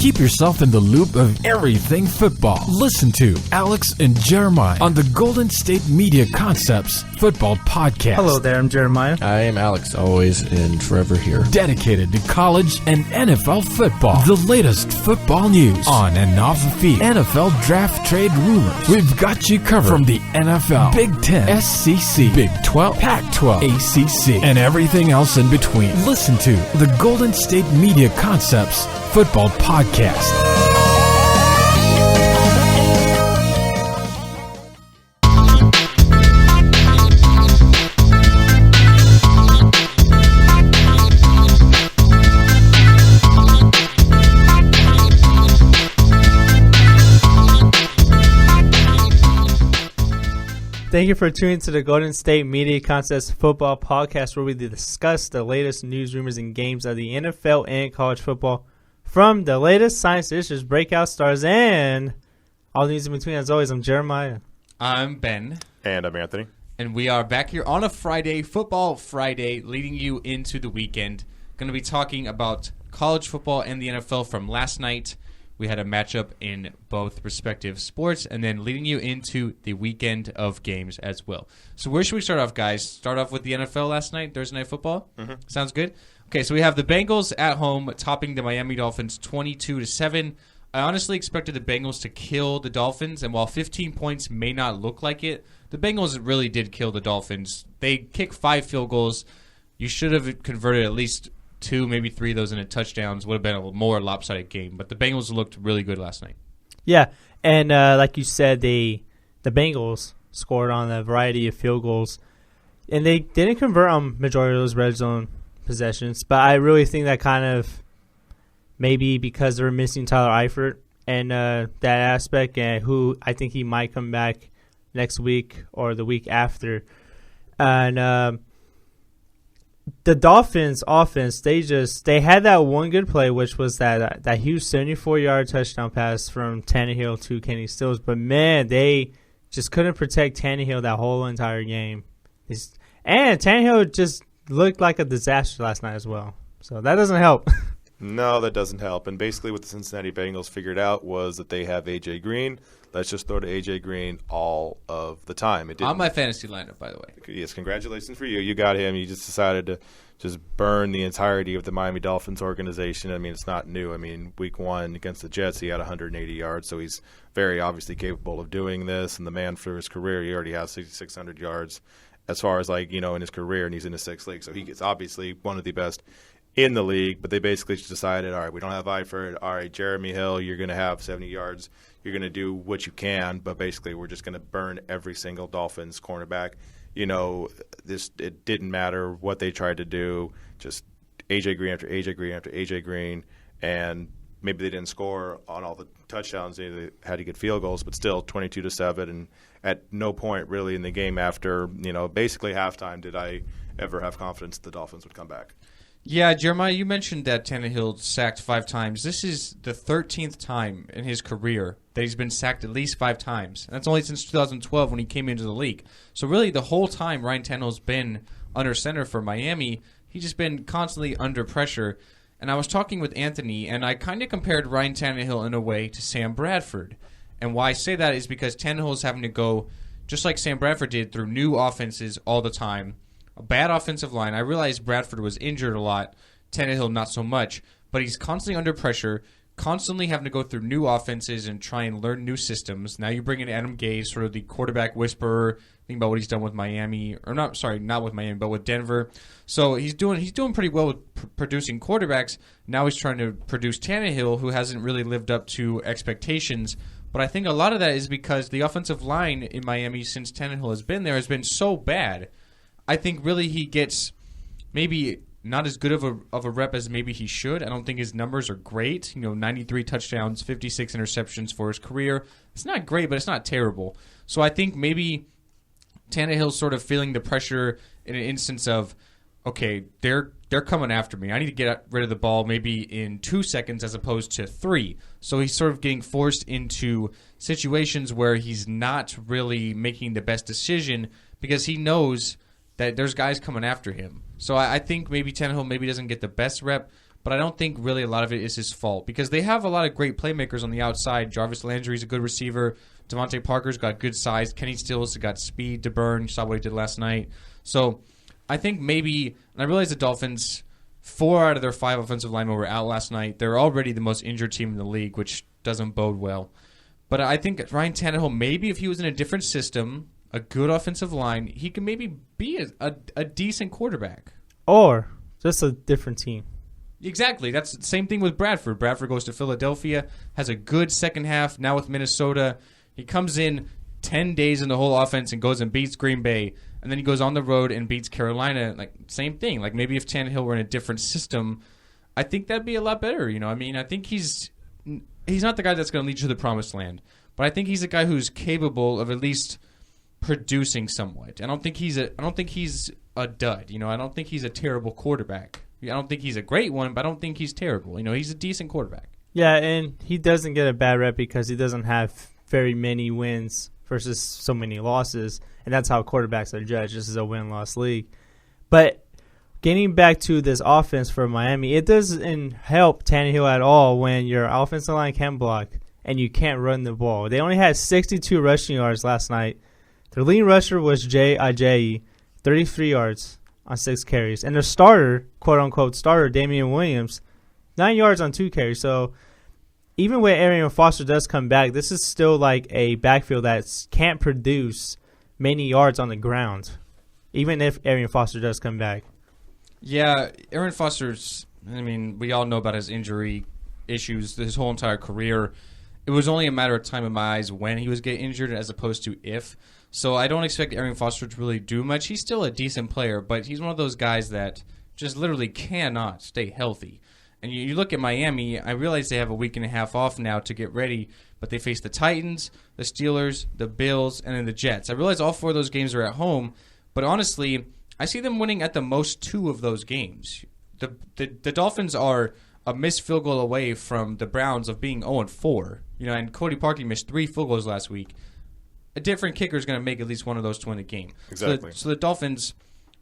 Keep yourself in the loop of everything football. Listen to Alex and Jeremiah on the Golden State Media Concepts Football Podcast. Hello there, I'm Jeremiah. I am Alex, always and forever here. Dedicated to college and NFL football. The latest football news on and off the field. NFL draft trade rumors. We've got you covered from the NFL, Big Ten, SEC, Big 12, Pac-12, ACC, and everything else in between. Listen to the Golden State Media Concepts Football Podcast. Thank you for tuning to the Golden State Media Concepts Football Podcast, where we discuss the latest news, rumors, and games of the NFL and college football from the latest science issues, breakout stars, and all the news in between. As always, I'm Jeremiah. I'm Ben. And I'm Anthony. And we are back here on a Friday, Football Friday, leading you into the weekend. Going to be talking about college football and the NFL from last night. We had a matchup in both respective sports, and then leading you into the weekend of games as well. So where should we start off, guys? Start off with the NFL last night, Thursday Night Football? Mm-hmm. Sounds good? Okay, so we have the Bengals at home topping the Miami Dolphins 22-7. I honestly expected the Bengals to kill the Dolphins, and while 15 points may not look like it, the Bengals really did kill the Dolphins. They kicked 5 field goals. You should have converted at least 2, maybe 3 of those into touchdowns. Would have been a more lopsided game. But the Bengals looked really good last night. Yeah, and like you said, the Bengals scored on a variety of field goals. And they didn't convert on majority of those red zone possessions. But I really think that kind of maybe because they're missing Tyler Eifert and that aspect, and who I think he might come back next week or the week after. And the Dolphins offense, they had that one good play, which was that huge 74-yard touchdown pass from Tannehill to Kenny Stills. But, man, they just couldn't protect Tannehill that whole entire game. And Tannehill just looked like a disaster last night as well. So that doesn't help. No, that doesn't help. And basically what the Cincinnati Bengals figured out was that they have A.J. Green. Let's just throw to A.J. Green all of the time. On my fantasy lineup, by the way. Yes, congratulations for you. You got him. You just decided to just burn the entirety of the Miami Dolphins organization. I mean, it's not new. I mean, week 1 against the Jets, he had 180 yards, so he's very obviously capable of doing this. And the man for his career, he already has 600 yards as far as, in his career, and he's in his 6th league. So he is obviously one of the best in the league, but they basically just decided, all right, we don't have Eifert. All right, Jeremy Hill, you're going to have 70 yards. You're going to do what you can, but basically we're just going to burn every single Dolphins cornerback. It didn't matter what they tried to do, just A.J. Green after A.J. Green after A.J. Green, and maybe they didn't score on all the touchdowns. They had to get field goals, but still 22-7, and at no point really in the game after, basically halftime did I ever have confidence the Dolphins would come back. Yeah, Jeremiah, you mentioned that Tannehill sacked 5 times. This is the 13th time in his career that he's been sacked at least 5 times. And that's only since 2012 when he came into the league. So really the whole time Ryan Tannehill's been under center for Miami, he's just been constantly under pressure. And I was talking with Anthony, and I kind of compared Ryan Tannehill in a way to Sam Bradford. And why I say that is because Tannehill is having to go, just like Sam Bradford did, through new offenses all the time. A bad offensive line. I realized Bradford was injured a lot. Tannehill not so much. But he's constantly under pressure, constantly having to go through new offenses and try and learn new systems. Now you bring in Adam Gase, sort of the quarterback whisperer. Think about what he's done with Miami. Or not with Miami, but with Denver. So he's doing pretty well with producing quarterbacks. Now he's trying to produce Tannehill, who hasn't really lived up to expectations. But I think a lot of that is because the offensive line in Miami since Tannehill has been there has been so bad. I think really he gets maybe not as good of a rep as maybe he should. I don't think his numbers are great. 93 touchdowns, 56 interceptions for his career. It's not great, but it's not terrible. So I think maybe Tannehill's sort of feeling the pressure in an instance of, okay, they're coming after me. I need to get rid of the ball maybe in 2 seconds as opposed to 3. So he's sort of getting forced into situations where he's not really making the best decision because he knows that there's guys coming after him. So I think maybe Tannehill maybe doesn't get the best rep, but I don't think really a lot of it is his fault because they have a lot of great playmakers on the outside. Jarvis Landry's a good receiver. Devontae Parker's got good size. Kenny Stills got speed to burn. You saw what he did last night. So I think maybe, and I realize the Dolphins, 4 out of their 5 offensive linemen were out last night. They're already the most injured team in the league, which doesn't bode well. But I think Ryan Tannehill, maybe if he was in a different system, a good offensive line, he could maybe be a decent quarterback. Or just a different team. Exactly. That's the same thing with Bradford. Bradford goes to Philadelphia, has a good second half. Now with Minnesota, he comes in 10 days in the whole offense and goes and beats Green Bay. And then he goes on the road and beats Carolina. Like, same thing. Like, maybe if Tannehill were in a different system, I think that'd be a lot better. You know, I mean, I think he's not the guy that's going to lead you to the promised land. But I think he's a guy who's capable of at least producing somewhat. I don't think he's a dud. You know, I don't think he's a terrible quarterback. I don't think he's a great one, but I don't think he's terrible. You know, he's a decent quarterback. Yeah, and he doesn't get a bad rep because he doesn't have very many wins versus so many losses, and that's how quarterbacks are judged. This is a win-loss league. But getting back to this offense for Miami, it doesn't help Tannehill at all when your offensive line can't block and you can't run the ball. They only had 62 rushing yards last night. Their leading rusher was Jay Ajayi, 33 yards on 6 carries. And their starter, quote-unquote starter, Damian Williams, 9 yards on 2 carries. So even when Arian Foster does come back, this is still like a backfield that can't produce many yards on the ground, even if Arian Foster does come back. Yeah, Arian Foster's, I mean, we all know about his injury issues his whole entire career. It was only a matter of time in my eyes when he was getting injured as opposed to if. So I don't expect Arian Foster to really do much. He's still a decent player, but he's one of those guys that just literally cannot stay healthy. And you look at Miami, I realize they have a week and a half off now to get ready, but they face the Titans, the Steelers, the Bills, and then the Jets. I realize all 4 of those games are at home, but honestly, I see them winning at the most 2 of those games. The Dolphins are a missed field goal away from the Browns of being 0-4. You know, and Cody Parkey missed 3 field goals last week. A different kicker is going to make at least one of those to win the game. Exactly. So the Dolphins,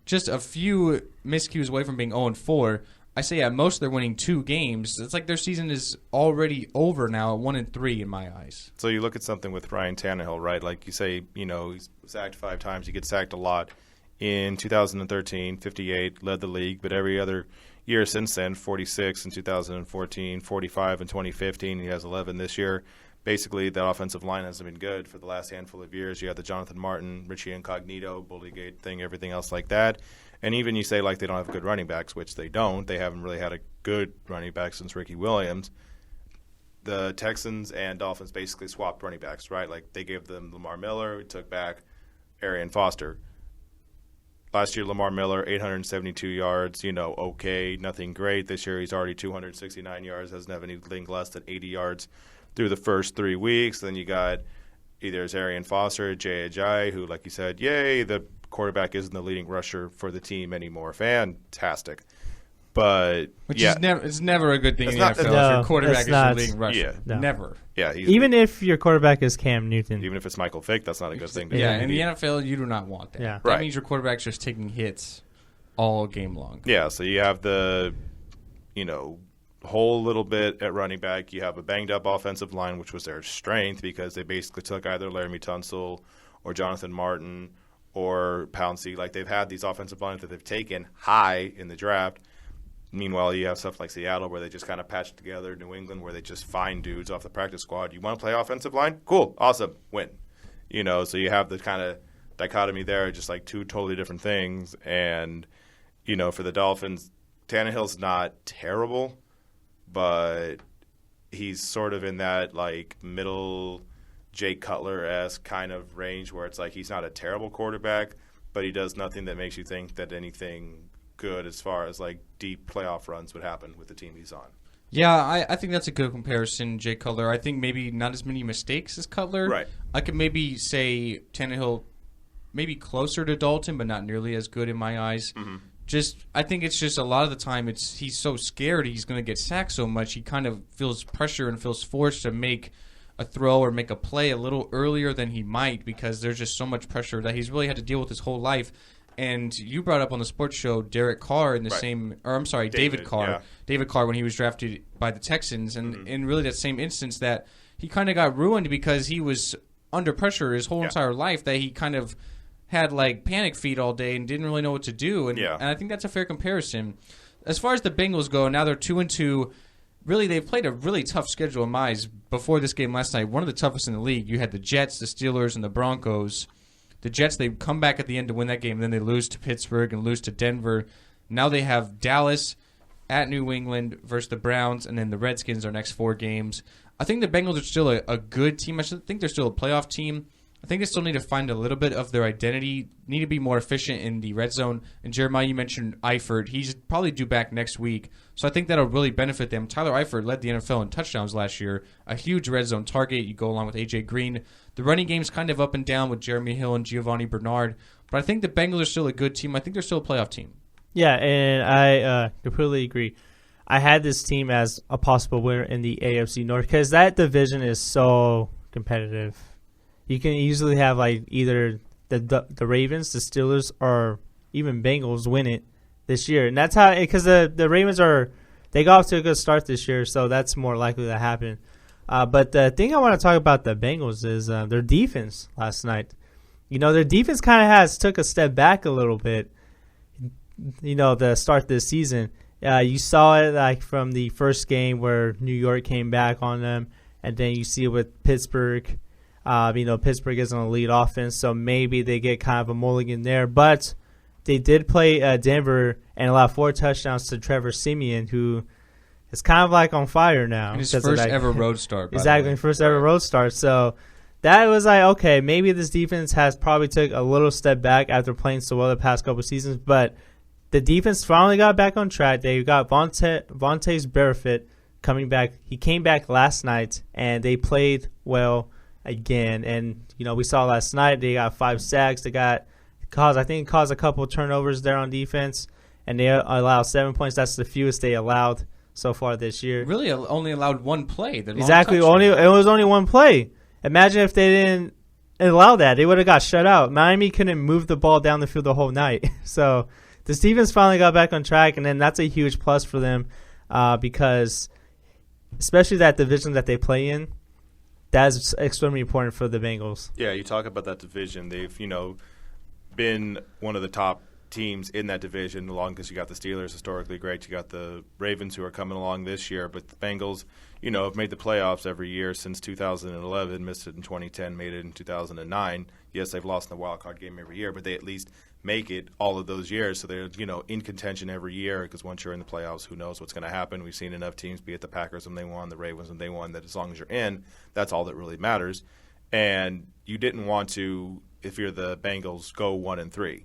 just a few miscues away from being 0-4. I say at most they're winning 2 games. It's like their season is already over now at 1-3 in my eyes. So you look at something with Ryan Tannehill, right? Like you say, you know, he's sacked 5 times. He gets sacked a lot. In 2013, 58, led the league, but every other year since then, 46 in 2014, 45 in 2015. He has 11 this year. Basically, the offensive line hasn't been good for the last handful of years. You have the Jonathan Martin, Richie Incognito, Bullygate thing, everything else like that. And even you say like they don't have good running backs, which they don't. They haven't really had a good running back since Ricky Williams. The Texans and Dolphins basically swapped running backs, right? Like they gave them Lamar Miller, took back Arian Foster. Last year, Lamar Miller, 872 yards, okay, nothing great. This year he's already 269 yards, doesn't have anything less than 80 yards through the first 3 weeks. Then you got either Arian Foster, Jay Ajayi, who, like you said, yay, the quarterback isn't the leading rusher for the team anymore. Fantastic. But, it's never a good thing in the NFL if your quarterback is the leading rusher. Yeah. No. Never. Yeah, even if your quarterback is Cam Newton. Even if it's Michael Vick, that's not a good thing to do. Yeah, in the NFL, you do not want that. Yeah. That means your quarterback's just taking hits all game long. Yeah, so you have the, whole little bit at running back. You have a banged-up offensive line, which was their strength because they basically took either Laramie Tunsil or Jonathan Martin or Pouncey. Like, they've had these offensive lines that they've taken high in the draft. Meanwhile, you have stuff like Seattle where they just kind of patch together, New England where they just find dudes off the practice squad. You want to play offensive line? Cool. Awesome. Win. So you have the kind of dichotomy there, just like two totally different things. And, for the Dolphins, Tannehill's not terrible, but he's sort of in that, like, middle Jay Cutler-esque kind of range where it's like he's not a terrible quarterback, but he does nothing that makes you think that anything good as far as like deep playoff runs would happen with the team he's on. Yeah, I think that's a good comparison, Jay Cutler. I think maybe not as many mistakes as Cutler. Right. I could maybe say Tannehill maybe closer to Dalton, but not nearly as good in my eyes. Mm-hmm. I think it's just a lot of the time he's so scared he's going to get sacked so much he kind of feels pressure and feels forced to make a throw or make a play a little earlier than he might because there's just so much pressure that he's really had to deal with his whole life. And you brought up on the sports show David Carr when he was drafted by the Texans, and in really that same instance that he kind of got ruined because he was under pressure his whole entire life, that he kind of had like panic feet all day and didn't really know what to do. And I think that's a fair comparison. As far as the Bengals go, now they're 2-2. Really, they've played a really tough schedule in my eyes. Before this game last night, one of the toughest in the league. You had the Jets, the Steelers, and the Broncos. The Jets, they come back at the end to win that game, and then they lose to Pittsburgh and lose to Denver. Now they have Dallas at New England versus the Browns, and then the Redskins are next 4 games. I think the Bengals are still a good team. I think they're still a playoff team. I think they still need to find a little bit of their identity, need to be more efficient in the red zone. And Jeremiah, you mentioned Eifert. He's probably due back next week. So I think that'll really benefit them. Tyler Eifert led the NFL in touchdowns last year, a huge red zone target. You go along with A.J. Green. The running game's kind of up and down with Jeremy Hill and Giovanni Bernard. But I think the Bengals are still a good team. I think they're still a playoff team. Yeah, and I completely agree. I had this team as a possible winner in the AFC North because that division is so competitive. You can easily have like either the Ravens, the Steelers, or even Bengals win it this year. And that's how, because the Ravens they got off to a good start this year, so that's more likely to happen. But the thing I want to talk about the Bengals is their defense last night. Their defense kind of took a step back a little bit, to start this season. You saw it like from the first game where New York came back on them, and then you see it with Pittsburgh. Pittsburgh is an elite offense, so maybe they get kind of a mulligan there. But they did play Denver and allow 4 touchdowns to Trevor Siemian, who is kind of like on fire now. His first ever road start. Exactly, first ever road start. So that was like, okay, maybe this defense has probably took a little step back after playing so well the past couple seasons, but the defense finally got back on track. They got Vontaze Burfict coming back. He came back last night, and they played well again. And, we saw last night they got 5 sacks. They caused a couple of turnovers there on defense, and they allowed 7 points. That's the fewest they allowed so far this year. Really only allowed 1 play. Exactly. It was only 1 play. Imagine if they didn't allow that. They would have got shut out. Miami couldn't move the ball down the field the whole night. So the defense finally got back on track, and then that's a huge plus for them because especially that division that they play in, that's extremely important for the Bengals. Yeah, you talk about that division. They've, been one of the top teams in that division along because you got the Steelers, historically great. You got the Ravens, who are coming along this year. But the Bengals, have made the playoffs every year since 2011, missed it in 2010, made it in 2009. Yes, they've lost in the wild card game every year, but they at least make it all of those years. So they're, in contention every year because once you're in the playoffs, who knows what's going to happen. We've seen enough teams, be it the Packers when they won, the Ravens when they won, that as long as you're in, that's all that really matters. And you didn't want to, if you're the Bengals, go 1-3.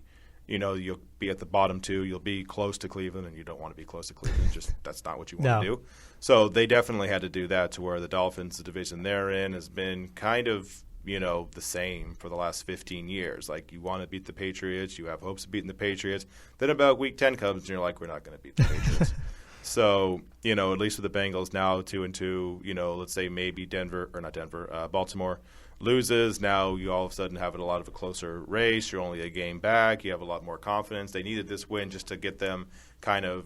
You'll be at the bottom 2. You'll be close to Cleveland, and you don't want to be close to Cleveland. Just that's not what you want to do. So they definitely had to do that to where the Dolphins, the division they're in, has been kind of, the same for the last 15 years. Like, you want to beat the Patriots. You have hopes of beating the Patriots. Then about week 10 comes, and you're like, we're not going to beat the Patriots. So, at least with the Bengals now 2-2, let's say maybe Baltimore loses. Now you all of a sudden have a lot of a closer race. You're only a game back. You have a lot more confidence. They needed this win just to get them kind of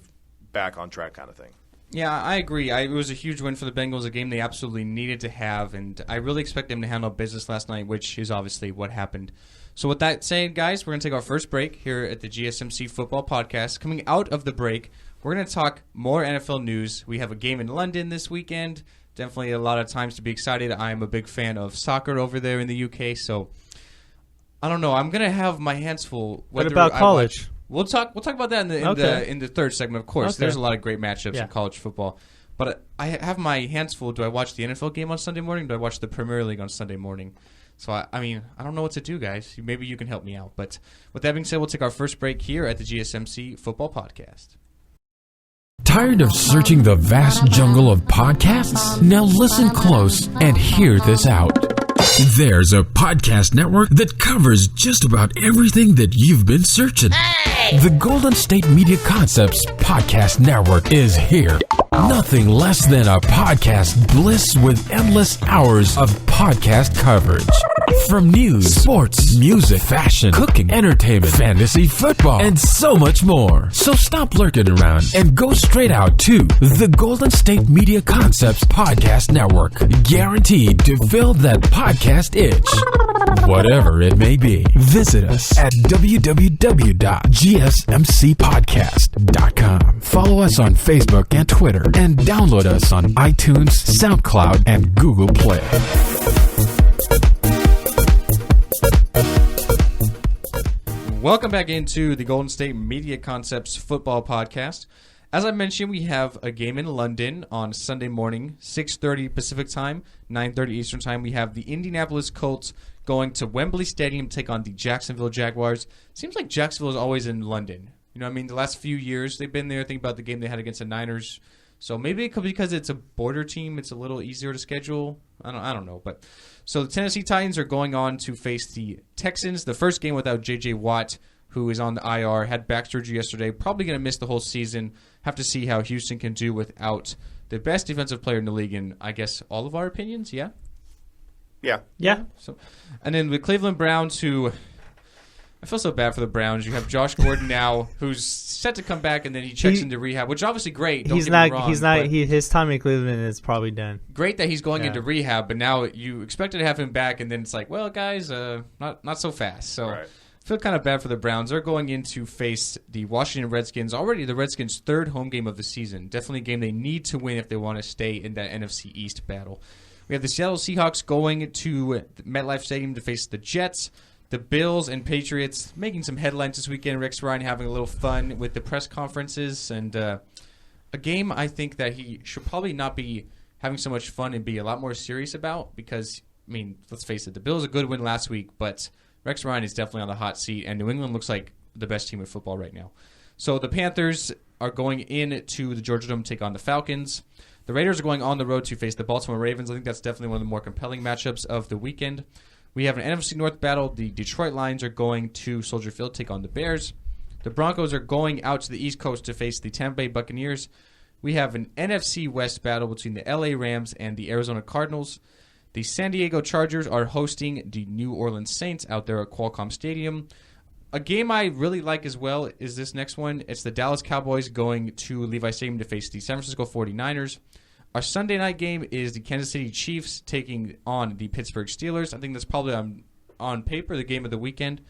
back on track kind of thing. Yeah, I agree. It was a huge win for the Bengals, a game they absolutely needed to have, and I really expect them to handle business last night, which is obviously what happened. So with that said, guys, we're going to take our first break here at the GSMC Football Podcast. Coming out of the break, we're going to talk more NFL news. We have a game in London this weekend. Definitely a lot of times to be excited. I am a big fan of soccer over there in the UK, so I don't know. I'm going to have my hands full. What about college? We'll talk about that in the third segment, of course. Okay. There's a lot of great matchups in college football. But I have my hands full. Do I watch the NFL game on Sunday morning? Do I watch the Premier League on Sunday morning? So, I don't know what to do, guys. Maybe you can help me out. But with that being said, we'll take our first break here at the GSMC Football Podcast. Tired of searching the vast jungle of podcasts? Now listen close and hear this out. There's a podcast network that covers just about everything that you've been searching. Hey! The Golden State Media Concepts Podcast Network is here. Nothing less than a podcast bliss with endless hours of podcast coverage. From news, sports, music, fashion, cooking, entertainment, fantasy, football, and so much more. So stop lurking around and go straight out to the Golden State Media Concepts Podcast Network. Guaranteed to fill that podcast itch. Whatever it may be. Visit us at www.gsmcpodcast.com. Follow us on Facebook and Twitter, and download us on iTunes, SoundCloud, and Google Play. Welcome back into the Golden State Media Concepts Football Podcast. As I mentioned, we have a game in London on Sunday morning, 6:30 Pacific Time, 9:30 Eastern Time. We have the Indianapolis Colts going to Wembley Stadium to take on the Jacksonville Jaguars. Seems like Jacksonville is always in London. You know what I mean? The last few years they've been there. Think about the game they had against the Niners. So maybe it could be because it's a border team, it's a little easier to schedule. I don't know. But so the Tennessee Titans are going on to face the Texans. The first game without J.J. Watt, who is on the IR, had back surgery yesterday. Probably going to miss the whole season. Have to see how Houston can do without the best defensive player in the league in, I guess, all of our opinions. Yeah? Yeah. So, and then the Cleveland Browns, who I feel so bad for the Browns. You have Josh Gordon now, who's set to come back, and then he checks into rehab, which is obviously great. Don't get me wrong, his time in Cleveland is probably done. Great that he's going into rehab, but now you expected to have him back, and then it's like, well, guys, not so fast. So Right. I feel kind of bad for the Browns. They're going in to face the Washington Redskins. Already the Redskins' third home game of the season. Definitely a game they need to win if they want to stay in that NFC East battle. We have the Seattle Seahawks going to MetLife Stadium to face the Jets. The Bills and Patriots making some headlines this weekend. Rex Ryan having a little fun with the press conferences. And a game I think that he should probably not be having so much fun and be a lot more serious about because, I mean, let's face it, the Bills a good win last week, but Rex Ryan is definitely on the hot seat, and New England looks like the best team in football right now. So the Panthers are going into the Georgia Dome to take on the Falcons. The Raiders are going on the road to face the Baltimore Ravens. I think that's definitely one of the more compelling matchups of the weekend. We have an NFC North battle. The Detroit Lions are going to Soldier Field to take on the Bears. The Broncos are going out to the East Coast to face the Tampa Bay Buccaneers. We have an NFC West battle between the LA Rams and the Arizona Cardinals. The San Diego Chargers are hosting the New Orleans Saints out there at Qualcomm Stadium. A game I really like as well is this next one. It's the Dallas Cowboys going to Levi Stadium to face the San Francisco 49ers. Our Sunday night game is the Kansas City Chiefs taking on the Pittsburgh Steelers. I think that's probably on paper the game of the weekend.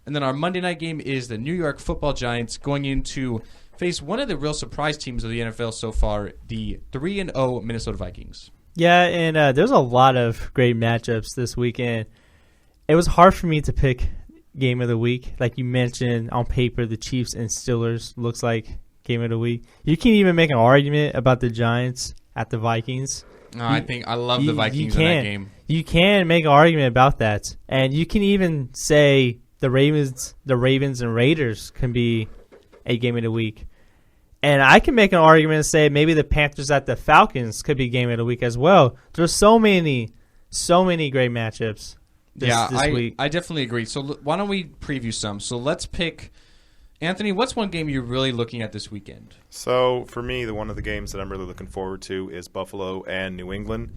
And then our Monday night game is the New York Football Giants going in to face one of the real surprise teams of the NFL so far, the 3-0 Minnesota Vikings. Yeah, and there's a lot of great matchups this weekend. It was hard for me to pick game of the week. Like you mentioned, on paper, the Chiefs and Steelers looks like game of the week. You can even make an argument about the Giants at the Vikings. No, I love the Vikings in that game. You can make an argument about that. And you can even say the Ravens and Raiders can be a game of the week. And I can make an argument and say maybe the Panthers at the Falcons could be game of the week as well. There's so many great matchups this week. I definitely agree. So why don't we preview some? So let's pick, Anthony, what's one game you're really looking at this weekend? So for me, one of the games that I'm really looking forward to is Buffalo and New England.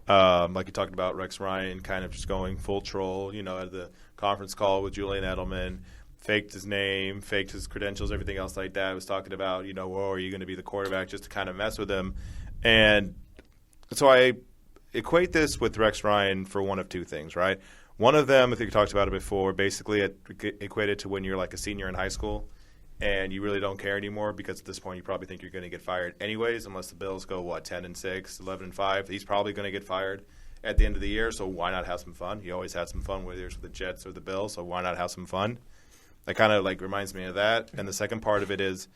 Like you talked about, Rex Ryan kind of just going full troll, at the conference call with Julian Edelman. Faked his name, faked his credentials, everything else like that. I was talking about, are you going to be the quarterback just to kind of mess with him? And so I equate this with Rex Ryan for one of two things, right? One of them, I think we talked about it before, basically it equated to when you're like a senior in high school and you really don't care anymore because at this point you probably think you're going to get fired anyways unless the Bills go, 10-6, 11-5. He's probably going to get fired at the end of the year, so why not have some fun? He always had some fun, whether it's with the Jets or the Bills, so why not have some fun? That kind of reminds me of that. And the second part of it is,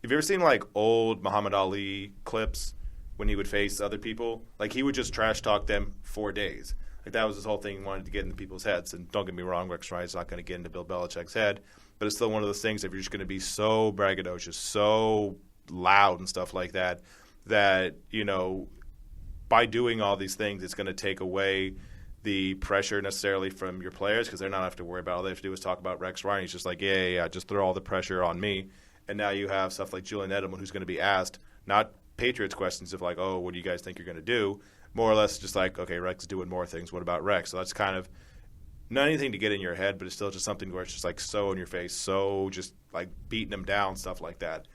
have you ever seen old Muhammad Ali clips when he would face other people? He would just trash talk them for days. That was his whole thing. He wanted to get into people's heads. And don't get me wrong, Rex Ryan's not going to get into Bill Belichick's head. But it's still one of those things, if you're just going to be so braggadocious, so loud and stuff like that, by doing all these things, it's going to take away the pressure necessarily from your players because they're not have to worry about all they have to do is talk about Rex Ryan. He's just yeah, just throw all the pressure on me. And now you have stuff like Julian Edelman who's going to be asked, not Patriots questions of oh, what do you guys think you're going to do? More or less just okay, Rex is doing more things. What about Rex? So that's kind of not anything to get in your head, but it's still just something where it's just like so in your face, so just like beating them down, stuff like that.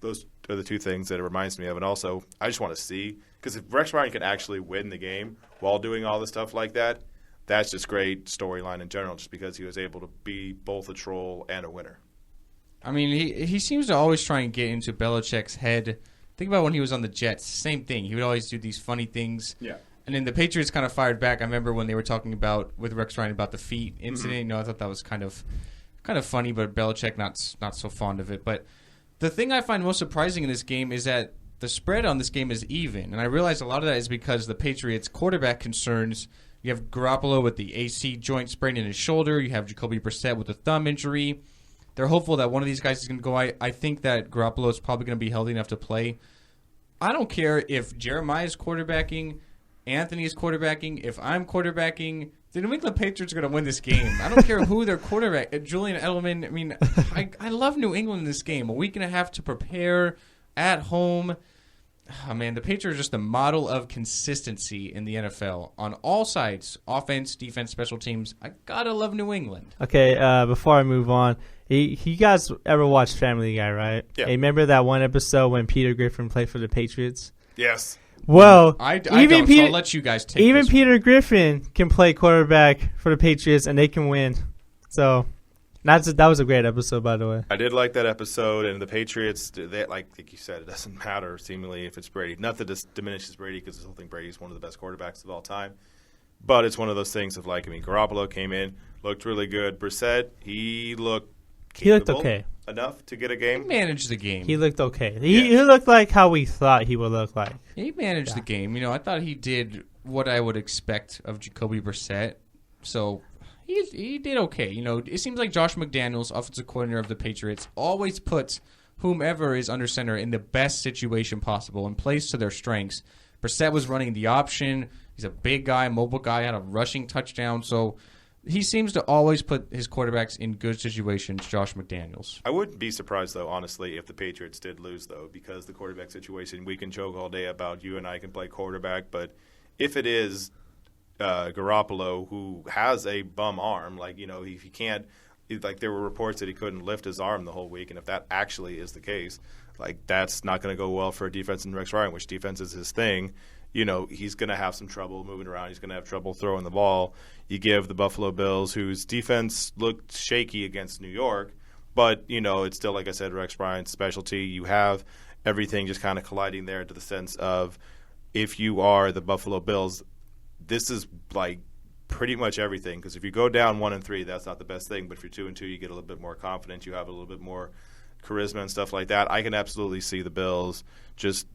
Those are the two things that it reminds me of. And also, I just want to see, because if Rex Ryan can actually win the game while doing all this stuff like that, that's just great storyline in general, just because he was able to be both a troll and a winner. I mean, he seems to always try and get into Belichick's head. Think about when he was on the Jets. Same thing. He would always do these funny things. Yeah. And then the Patriots kind of fired back. I remember when they were talking about with Rex Ryan about the feet incident. You know, I thought that was kind of funny, but Belichick not so fond of it. But the thing I find most surprising in this game is that the spread on this game is even. And I realize a lot of that is because the Patriots' quarterback concerns. You have Garoppolo with the AC joint sprain in his shoulder. You have Jacoby Brissett with a thumb injury. They're hopeful that one of these guys is going to go. I think that Garoppolo is probably going to be healthy enough to play. I don't care if Jeremiah's quarterbacking, Anthony's quarterbacking, if I'm quarterbacking. The New England Patriots are going to win this game. I don't care who their quarterback. Julian Edelman. I mean, I love New England in this game. A week and a half to prepare at home. Oh, man, the Patriots are just the model of consistency in the NFL on all sides, offense, defense, special teams. I gotta love New England. Okay, before I move on, you guys ever watch Family Guy, right? Yeah. Hey, remember that one episode when Peter Griffin played for the Patriots? Yes. Well, I don't, so I'll let you guys take even this Peter Griffin can play quarterback for the Patriots, and they can win. So that was a great episode, by the way. I did like that episode, and the Patriots, they, like you said, it doesn't matter, seemingly, if it's Brady. Not that this diminishes Brady, because I still think Brady's one of the best quarterbacks of all time. But it's one of those things of, like, I mean, Garoppolo came in, looked really good. Brissett, he looked okay enough to get a game. He managed the game. He looked okay. He looked like how we thought he would look like. He managed the game. You know, I thought he did what I would expect of Jacoby Brissett. So he did okay. You know, it seems like Josh McDaniels, offensive coordinator of the Patriots, always puts whomever is under center in the best situation possible and plays to their strengths. Brissett was running the option. He's a big guy, mobile guy, had a rushing touchdown. So he seems to always put his quarterbacks in good situations, Josh McDaniels. I wouldn't be surprised, though, honestly, if the Patriots did lose, though, because the quarterback situation, we can joke all day about you and I can play quarterback, but if it is Garoppolo, who has a bum arm, like, you know, if he can't, like, there were reports that he couldn't lift his arm the whole week, and if that actually is the case, like, that's not going to go well for a defense in Rex Ryan, which defense is his thing. You know, he's going to have some trouble moving around. He's going to have trouble throwing the ball. You give the Buffalo Bills, whose defense looked shaky against New York, but, you know, it's still, like I said, Rex Ryan's specialty. You have everything just kind of colliding there to the sense of, if you are the Buffalo Bills, this is like pretty much everything. Because if you go down 1-3, that's not the best thing. But if you're 2-2, you get a little bit more confidence. You have a little bit more charisma and stuff like that. I can absolutely see the Bills just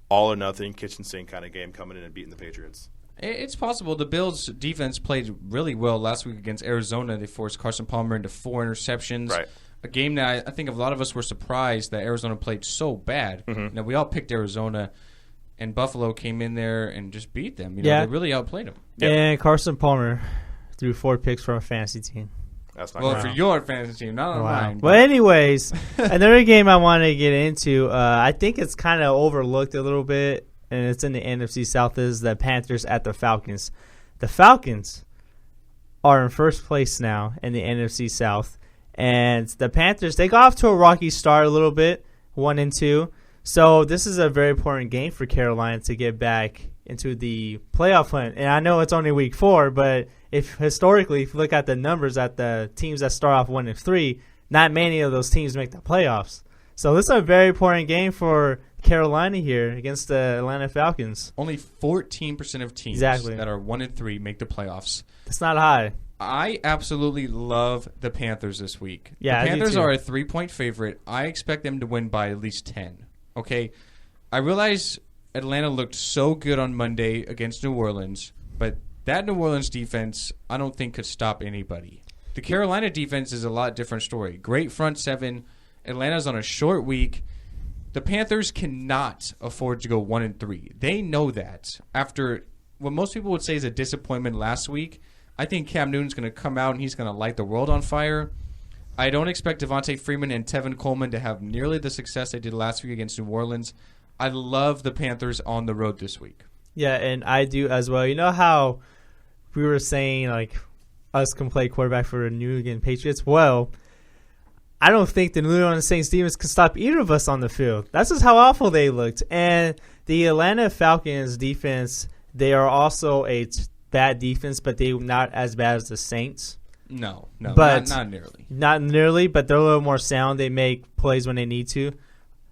all or nothing, kitchen sink kind of game coming in and beating the Patriots. It's possible. The Bills' defense played really well last week against Arizona. They forced Carson Palmer into 4 interceptions. Right. A game that I think a lot of us were surprised that Arizona played so bad. Mm-hmm. Now, we all picked Arizona, and Buffalo came in there and just beat them. You know, they really outplayed them. Yep. And Carson Palmer threw 4 picks for a fantasy team. That's not for your fantasy team, not on mine. But anyways, another game I want to get into, I think it's kind of overlooked a little bit, and it's in the NFC South, is the Panthers at the Falcons. The Falcons are in first place now in the NFC South, and the Panthers, they got off to a rocky start a little bit, 1-2. So this is a very important game for Carolina to get back into the playoff hunt. And I know it's only week 4, but if you look at the numbers at the teams that start off 1-3, not many of those teams make the playoffs. So this is a very important game for Carolina here against the Atlanta Falcons. Only 14% of teams that are 1-3 make the playoffs. That's not high. I absolutely love the Panthers this week. Yeah, the Panthers are a 3-point favorite. I expect them to win by at least 10. Okay, I realize Atlanta looked so good on Monday against New Orleans, but that New Orleans defense, I don't think could stop anybody. The Carolina defense is a lot different story. Great front seven. Atlanta's on a short week. The Panthers cannot afford to go 1-3. They know that. After what most people would say is a disappointment last week, I think Cam Newton's going to come out and he's going to light the world on fire. I don't expect Devontae Freeman and Tevin Coleman to have nearly the success they did last week against New Orleans. I love the Panthers on the road this week. Yeah, and I do as well. You know how we were saying, like, us can play quarterback for the New England Patriots. Well, I don't think the New Orleans Saints defense could stop either of us on the field. That's just how awful they looked. And the Atlanta Falcons defense, they are also a bad defense, but they're not as bad as the Saints. No, but not nearly. Not nearly, but they're a little more sound. They make plays when they need to.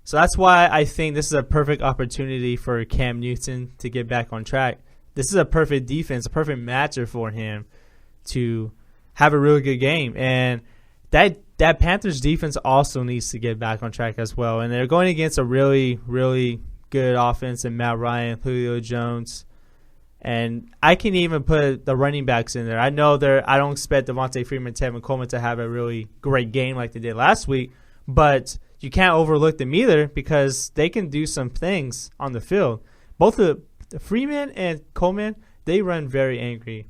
So that's why I think this is a perfect opportunity for Cam Newton to get back on track. This is a perfect defense, a perfect matchup for him to have a really good game. And that Panthers defense also needs to get back on track as well. And they're going against a really, really good offense in Matt Ryan, Julio Jones. And I can even put the running backs in there. I know I don't expect Devontae Freeman, Tevin Coleman to have a really great game like they did last week, but you can't overlook them either because they can do some things on the field. Both the Freeman and Coleman, they run very angry.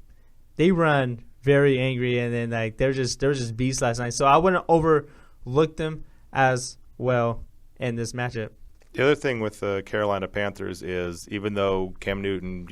And then they're just beasts last night. So I wouldn't overlook them as well in this matchup. The other thing with the Carolina Panthers is even though Cam Newton,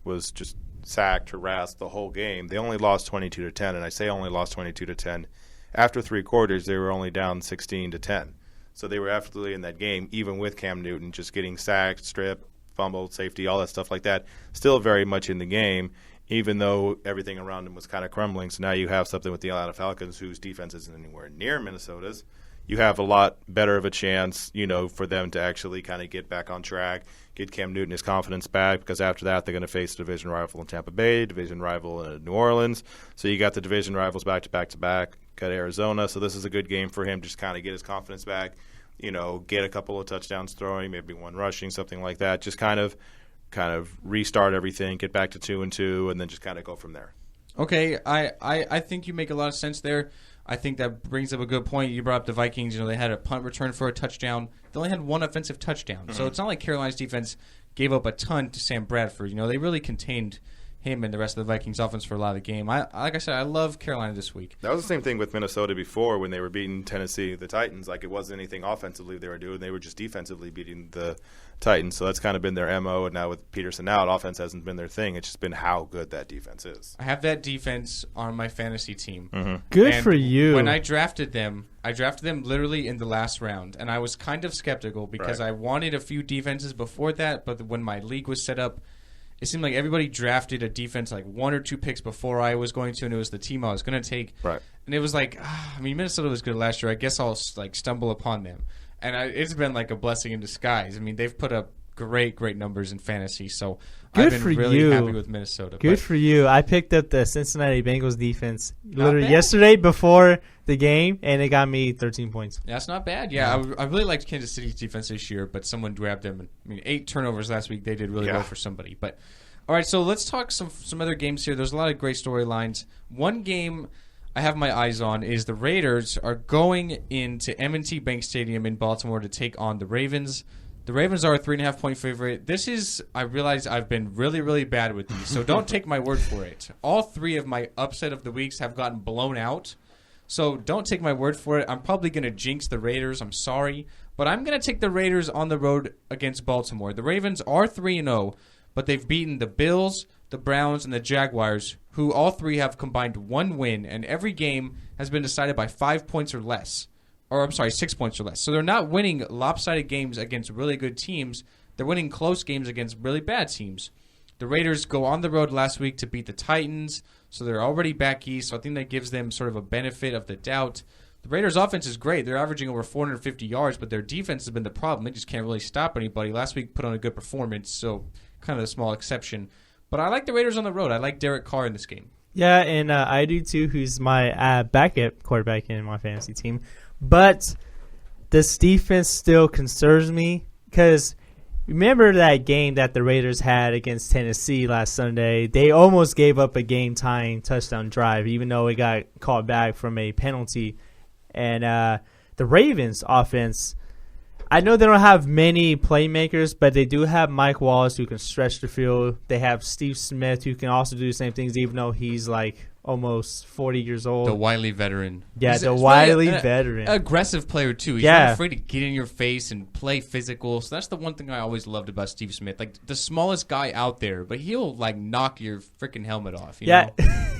was just sacked, harassed the whole game, they only lost 22-10, and I say only lost 22-10. After 3 quarters, they were only down 16-10. So they were absolutely in that game, even with Cam Newton just getting sacked, stripped, fumbled, safety, all that stuff like that. Still very much in the game, even though everything around him was kind of crumbling. So now you have something with the Atlanta Falcons, whose defense isn't anywhere near Minnesota's. You have a lot better of a chance, for them to actually kind of get back on track, get Cam Newton his confidence back, because after that they're going to face a division rival in Tampa Bay, division rival in New Orleans. So you got the division rivals back to back, got Arizona. So this is a good game for him, just kind of get his confidence back, get a couple of touchdowns throwing, maybe one rushing, something like that. Just kind of restart everything, get back to 2-2, and then just kind of go from there. Okay, I think you make a lot of sense there. I think that brings up a good point. You brought up the Vikings. They had a punt return for a touchdown. They only had one offensive touchdown. Mm-hmm. So it's not like Carolina's defense gave up a ton to Sam Bradford. They really contained him and the rest of the Vikings offense for a lot of the game. Like I said, I love Carolina this week. That was the same thing with Minnesota before when they were beating Tennessee, the Titans. Like, it wasn't anything offensively they were doing. They were just defensively beating the Titans. So that's kind of been their MO. And now with Peterson out, offense hasn't been their thing. It's just been how good that defense is. I have that defense on my fantasy team. Mm-hmm. Good for you. When I drafted them literally in the last round. And I was kind of skeptical because I wanted a few defenses before that. But when my league was set up, it seemed like everybody drafted a defense like 1 or 2 picks before I was going to, and it was the team I was going to take. Right. And it was like, Minnesota was good last year. I guess I'll stumble upon them. And it's been like a blessing in disguise. They've put up great numbers in fantasy. So good I've been really happy with Minnesota. Good for you. I picked up the Cincinnati Bengals defense literally yesterday before the game, and it got me 13 points. That's not bad. Yeah, I really liked Kansas City's defense this year, but someone grabbed them. 8 turnovers last week. They did really well for somebody. But all right, so let's talk some other games here. There's a lot of great storylines. One game I have my eyes on is the Raiders are going into M&T Bank Stadium in Baltimore to take on the Ravens. The Ravens are a 3.5-point favorite. I realize I've been really, really bad with these, so don't take my word for it. All 3 of my upset of the weeks have gotten blown out, so don't take my word for it. I'm probably going to jinx the Raiders. I'm sorry, but I'm going to take the Raiders on the road against Baltimore. The Ravens are 3-0, but they've beaten the Bills, the Browns, and the Jaguars, who all 3 have combined 1 win, and every game has been decided by 5 points or less. Or, 6 points or less. So they're not winning lopsided games against really good teams. They're winning close games against really bad teams. The Raiders go on the road last week to beat the Titans, so they're already back east. So I think that gives them sort of a benefit of the doubt. The Raiders' offense is great. They're averaging over 450 yards, but their defense has been the problem. They just can't really stop anybody. Last week put on a good performance, so kind of a small exception. But I like the Raiders on the road. I like Derek Carr in this game. Yeah, and I do too, who's my backup quarterback in my fantasy team. But this defense still concerns me because remember that game that the Raiders had against Tennessee last Sunday? They almost gave up a game-tying touchdown drive, even though it got called back from a penalty. And the Ravens offense, I know they don't have many playmakers, but they do have Mike Wallace who can stretch the field. They have Steve Smith who can also do the same things, even though he's like almost 40 years old. The wily veteran. Yeah, the wily veteran. Aggressive player, too. He's not afraid to get in your face and play physical. So that's the one thing I always loved about Steve Smith. Like, the smallest guy out there, but he'll, knock your freaking helmet off. You know?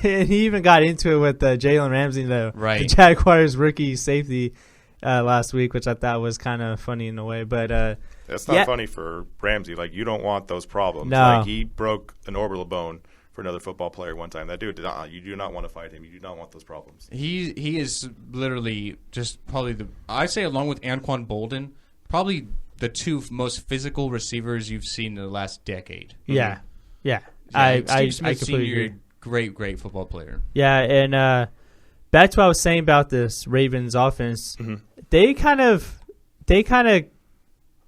and he even got into it with Jalen Ramsey, the Jaguars rookie safety last week, which I thought was kind of funny in a way. But that's not funny for Ramsey. Like, you don't want those problems. No. Like, he broke an orbital bone for another football player one time. That dude did not. You do not want to fight him. You do not want those problems. He is literally just probably I say along with Anquan Bolden, probably the two most physical receivers you've seen in the last decade. Yeah. Steve Smith Sr., great football player. Yeah, and back to what I was saying about this Ravens offense, they kind of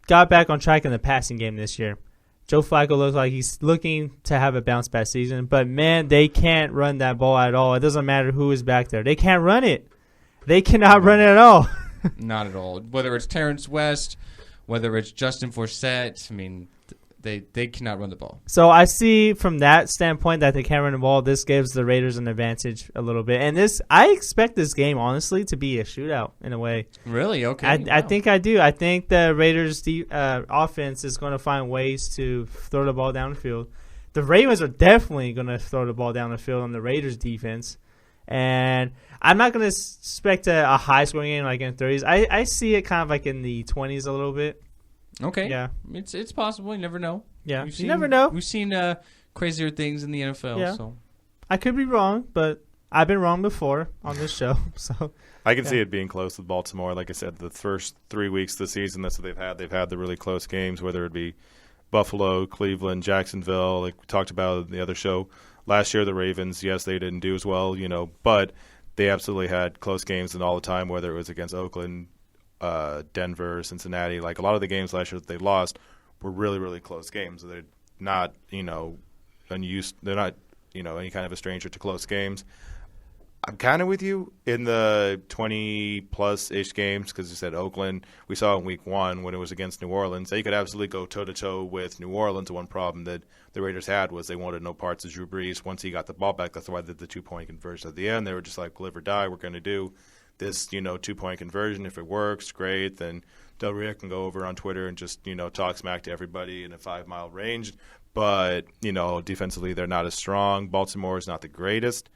got back on track in the passing game this year. Joe Flacco looks like he's looking to have a bounce-back season, but, man, they can't run that ball at all. It doesn't matter who is back there. They can't run it. They cannot run it at all. Not at all. Whether it's Terrence West, whether it's Justin Forsett, I mean, they cannot run the ball. So I see from that standpoint that they can't run the ball. This gives the Raiders an advantage a little bit. And I expect this game, honestly, to be a shootout in a way. Really? Okay. I think I do. I think the Raiders' offense is going to find ways to throw the ball down the field. The Ravens are definitely going to throw the ball down the field on the Raiders' defense. And I'm not going to expect a high-scoring game like in the 30s. I see it kind of like in the 20s a little bit. Okay. Yeah. It's possible. You never know. Yeah. You never know. We've seen crazier things in the NFL. Yeah. So I could be wrong, but I've been wrong before on this show. So I can see it being close with Baltimore. Like I said, the first 3 weeks of the season, that's what they've had. They've had the really close games, whether it be Buffalo, Cleveland, Jacksonville. Like we talked about in the other show. Last year, the Ravens, yes, they didn't do as well, but they absolutely had close games and all the time, whether it was against Oakland, Denver, Cincinnati. Like a lot of the games last year that they lost were really, really close games. They're not, unused. They're not, any kind of a stranger to close games. I'm kind of with you in the 20-plus-ish games because you said Oakland. We saw in week 1 when it was against New Orleans. They could absolutely go toe-to-toe with New Orleans. One problem that the Raiders had was they wanted no parts of Drew Brees. Once he got the ball back, that's why they did the 2-point conversion at the end. They were just like, live or die, we're going to do this, 2-point conversion. If it works, great. Then Del Rio can go over on Twitter and just, talk smack to everybody in a 5-mile range. But, defensively they're not as strong. Baltimore is not the greatest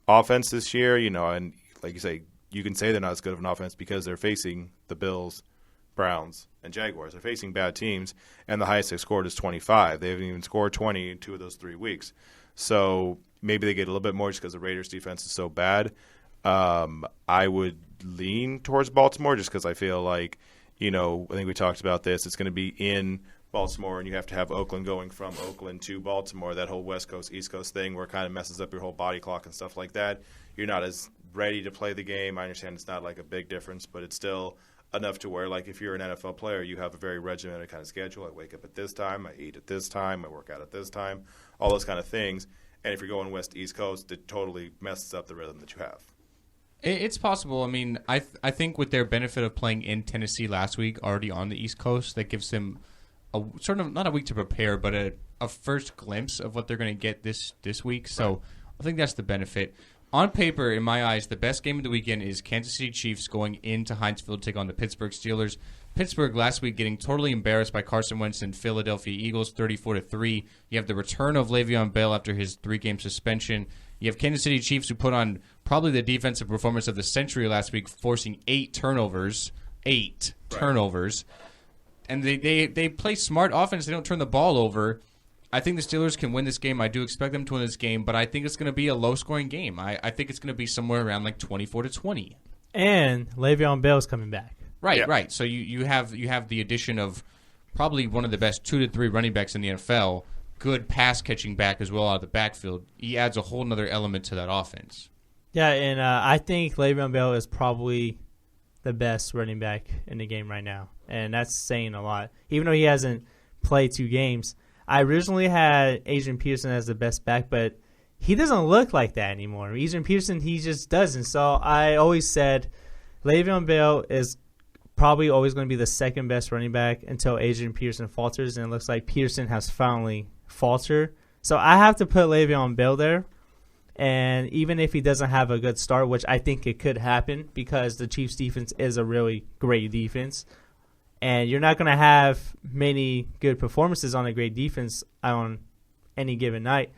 offense this year, and like you say, you can say they're not as good of an offense because they're facing the Bills, Browns, and Jaguars. They're facing bad teams, and the highest they've scored is 25. They haven't even scored 20 in 2 of those 3 weeks. So maybe they get a little bit more just because the Raiders' defense is so bad. I would lean towards Baltimore just because I feel like, I think we talked about this. It's going to be in Baltimore, and you have to have Oakland going from Oakland to Baltimore, that whole West Coast, East Coast thing where it kind of messes up your whole body clock and stuff like that. You're not as ready to play the game. I understand it's not like a big difference, but it's still enough to where, like, if you're an NFL player, you have a very regimented kind of schedule. I wake up at this time, I eat at this time, I work out at this time, all those kind of things. And if you're going West to East Coast, it totally messes up the rhythm that you have. It's possible. I mean, I think with their benefit of playing in Tennessee last week, already on the East Coast, that gives them a sort of not a week to prepare, but a first glimpse of what they're going to get this week. So I think that's the benefit. On paper, in my eyes, the best game of the weekend is Kansas City Chiefs going into Heinz Field to take on the Pittsburgh Steelers. Pittsburgh last week getting totally embarrassed by Carson Wentz and Philadelphia Eagles 34-3. You have the return of Le'Veon Bell after his 3-game suspension. You have Kansas City Chiefs who put on probably the defensive performance of the century last week, forcing 8 turnovers. 8 turnovers. And they play smart offense. They don't turn the ball over. I think the Steelers can win this game. I do expect them to win this game, but I think it's going to be a low-scoring game. I think it's going to be somewhere around like 24-20. And Le'Veon Bell is coming back. Right. So you have the addition of probably one of the best 2 to 3 running backs in the NFL. Good pass-catching back as well out of the backfield. He adds a whole other element to that offense. Yeah, and I think Le'Veon Bell is probably the best running back in the game right now, and that's saying a lot. Even though he hasn't played 2 games, I originally had Adrian Peterson as the best back, but he doesn't look like that anymore. Adrian Peterson, he just doesn't. So I always said Le'Veon Bell is probably always going to be the second best running back until Adrian Peterson falters, and it looks like Peterson has finally faltered. So I have to put Le'Veon Bell there. And even if he doesn't have a good start, which I think it could happen because the Chiefs' defense is a really great defense, and you're not going to have many good performances on a great defense on any given night.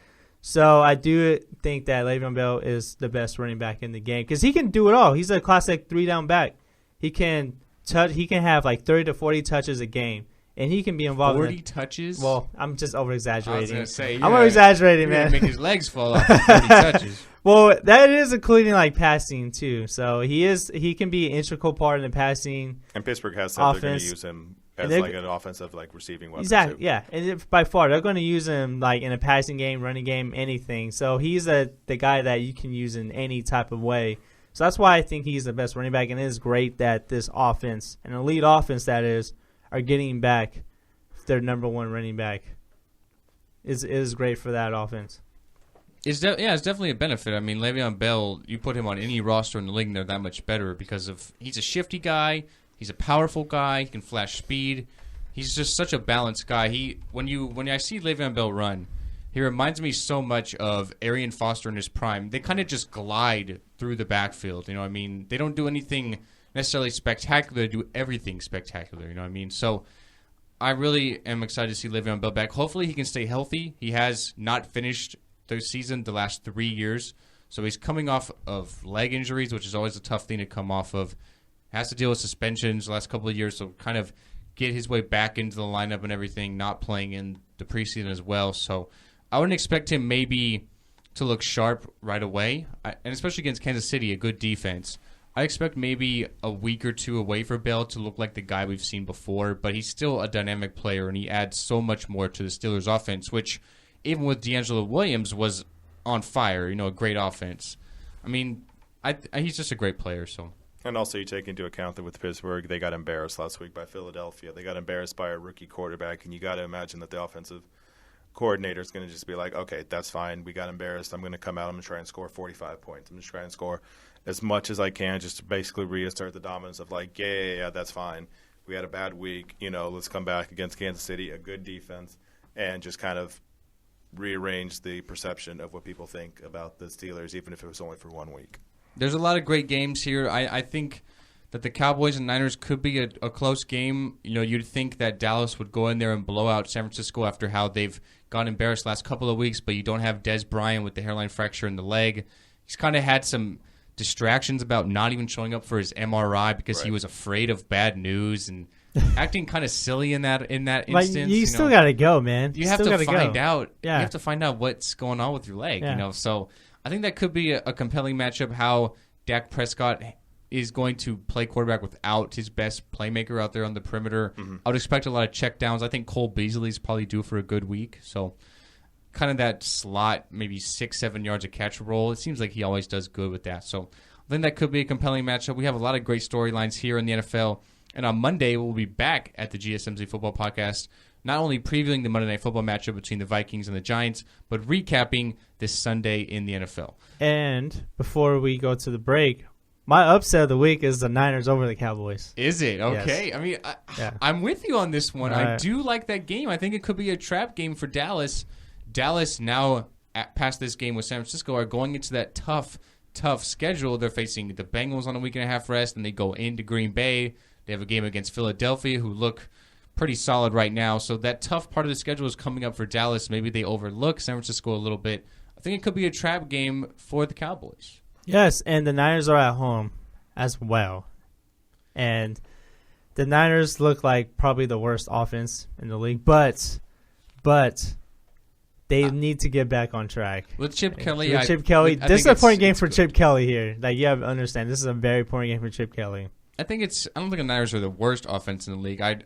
So I do think that Le'Veon Bell is the best running back in the game because he can do it all. He's a classic 3-down back. He can have like 30 to 40 touches a game, and he can be involved. 40 touches? Well, I'm just over exaggerating. I was gonna say, I'm over exaggerating, man. Make his legs fall off. 40 touches. Well, that is including like passing too. So he can be an integral part in the passing. And Pittsburgh has said they're going to use him as like an offensive like receiving weapon. Exactly. Too. Yeah, and by far they're going to use him like in a passing game, running game, anything. So he's the guy that you can use in any type of way. So that's why I think he's the best running back, and it is great that this offense, an elite offense that is, are getting back their number one running back. It is great for that offense. It's definitely a benefit. I mean, Le'Veon Bell, you put him on any roster in the league, and they're that much better because he's a shifty guy, he's a powerful guy, he can flash speed. He's just such a balanced guy. When I see Le'Veon Bell run, he reminds me so much of Arian Foster in his prime. They kind of just glide through the backfield. You know what I mean? They don't do anything necessarily spectacular. They do everything spectacular. You know what I mean? So I really am excited to see Le'Veon Bell back. Hopefully he can stay healthy. He has not finished the season the last 3 years. So he's coming off of leg injuries, which is always a tough thing to come off of. Has to deal with suspensions the last couple of years, so kind of get his way back into the lineup and everything, not playing in the preseason as well. So I wouldn't expect him maybe to look sharp right away, and especially against Kansas City, a good defense. I expect maybe a week or two away for Bell to look like the guy we've seen before, but he's still a dynamic player, and he adds so much more to the Steelers' offense, which even with D'Angelo Williams was on fire, a great offense. I mean, he's just a great player. So. And also you take into account that with Pittsburgh, they got embarrassed last week by Philadelphia. They got embarrassed by a rookie quarterback, and you got to imagine that the offensive coordinator is going to just be like, okay, that's fine. We got embarrassed. I'm going to come out. I'm going to try and score 45 points. I'm going to try and score as much as I can just to basically reassert the dominance of like, yeah, that's fine. We had a bad week. Let's come back against Kansas City, a good defense, and just kind of rearrange the perception of what people think about the Steelers, even if it was only for 1 week. There's a lot of great games here. I think that the Cowboys and Niners could be a close game. You'd think that Dallas would go in there and blow out San Francisco after how they've got embarrassed last couple of weeks, but you don't have Des Bryant with the hairline fracture in the leg. He's kind of had some distractions about not even showing up for his MRI because he was afraid of bad news and acting kind of silly in that instance. You still got to go, man. You have to find out. Yeah. You have to find out what's going on with your leg. So I think that could be a compelling matchup. How Dak Prescott is going to play quarterback without his best playmaker out there on the perimeter. Mm-hmm. I would expect a lot of check downs. I think Cole Beasley's probably due for a good week. So kind of that slot, maybe 6-7 yards of catch roll. It seems like he always does good with that. So I think that could be a compelling matchup. We have a lot of great storylines here in the NFL. And on Monday, we'll be back at the GSMC Football Podcast, not only previewing the Monday Night Football matchup between the Vikings and the Giants, but recapping this Sunday in the NFL. And before we go to the break, my upset of the week is the Niners over the Cowboys. Is it? Okay. Yes. I mean, I'm with you on this one. Right. I do like that game. I think it could be a trap game for Dallas. Dallas now, past this game with San Francisco, are going into that tough schedule. They're facing the Bengals on a week and a half rest, and they go into Green Bay. They have a game against Philadelphia, who look pretty solid right now. So that tough part of the schedule is coming up for Dallas. Maybe they overlook San Francisco a little bit. I think it could be a trap game for the Cowboys. Yes, and the Niners are at home as well. And the Niners look like probably the worst offense in the league, but they need to get back on track. With Chip Kelly, this is an important game for Chip Kelly here. Like, you have to understand, this is a very important game for Chip Kelly. I don't think the Niners are the worst offense in the league. I